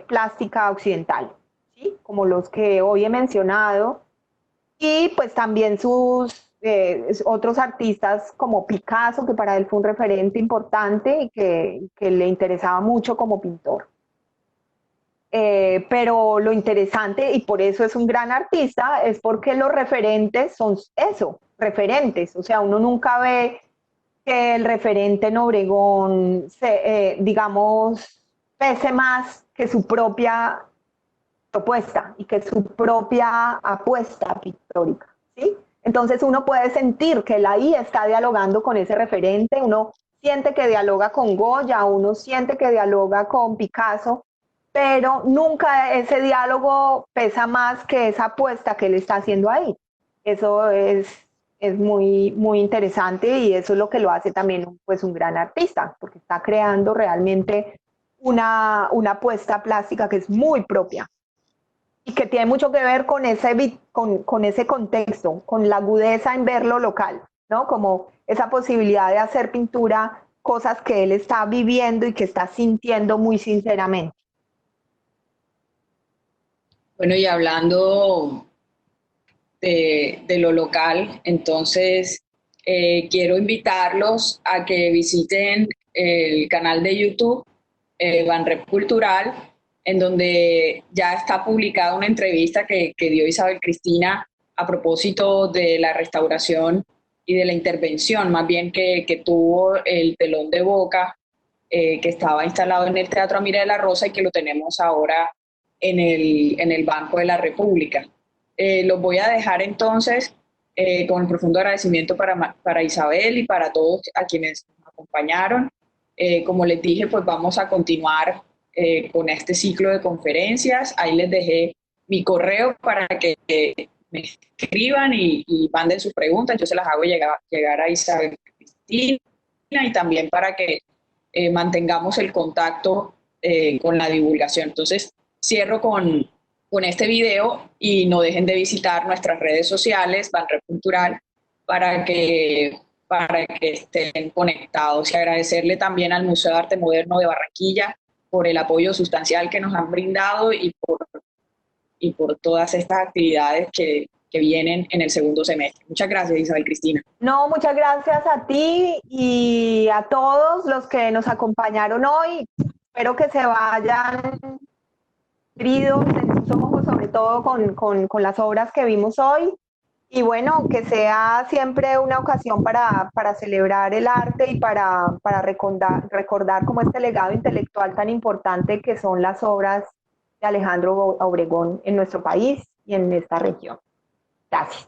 B: plástica occidental, ¿sí? Como los que hoy he mencionado, y pues también sus otros artistas como Picasso, que para él fue un referente importante y que le interesaba mucho como pintor. Pero lo interesante, y por eso es un gran artista, es porque los referentes son eso, referentes. O sea, uno nunca ve que el referente en Obregón, digamos, pese más que su propia propuesta y que su propia apuesta pictórica, ¿sí? Entonces uno puede sentir que él ahí está dialogando con ese referente, uno siente que dialoga con Goya, uno siente que dialoga con Picasso, pero nunca ese diálogo pesa más que esa apuesta que él está haciendo ahí. Eso es muy, muy interesante y eso es lo que lo hace también pues, un gran artista, porque está creando realmente una apuesta plástica que es muy propia y que tiene mucho que ver con ese contexto, con la agudeza en ver lo local, ¿no? Como esa posibilidad de hacer pintura, cosas que él está viviendo y que está sintiendo muy sinceramente.
C: Bueno, y hablando de lo local, entonces quiero invitarlos a que visiten el canal de YouTube Banrep Cultural, en donde ya está publicada una entrevista que dio Isabel Cristina a propósito de la restauración y de la intervención, más bien que tuvo el telón de Boca, que estaba instalado en el Teatro Amira de la Rosa y que lo tenemos ahora en el Banco de la República. Los voy a dejar entonces con el profundo agradecimiento para Isabel y para todos a quienes nos acompañaron. Como les dije, pues vamos a continuar con este ciclo de conferencias. Ahí les dejé mi correo para que me escriban y manden sus preguntas. Yo se las hago llegar a Isabel Cristina y también para que mantengamos el contacto con la divulgación. Entonces, cierro con este video y no dejen de visitar nuestras redes sociales, Banrep Cultural, para que estén conectados y agradecerle también al Museo de Arte Moderno de Barranquilla por el apoyo sustancial que nos han brindado y por todas estas actividades que vienen en el segundo semestre. Muchas gracias, Isabel Cristina.
B: No, muchas gracias a ti y a todos los que nos acompañaron hoy. Espero que se vayan heridos en sus ojos, sobre todo con las obras que vimos hoy. Y bueno, que sea siempre una ocasión para celebrar el arte y para recordar como este legado intelectual tan importante que son las obras de Alejandro Obregón en nuestro país y en esta región. Gracias.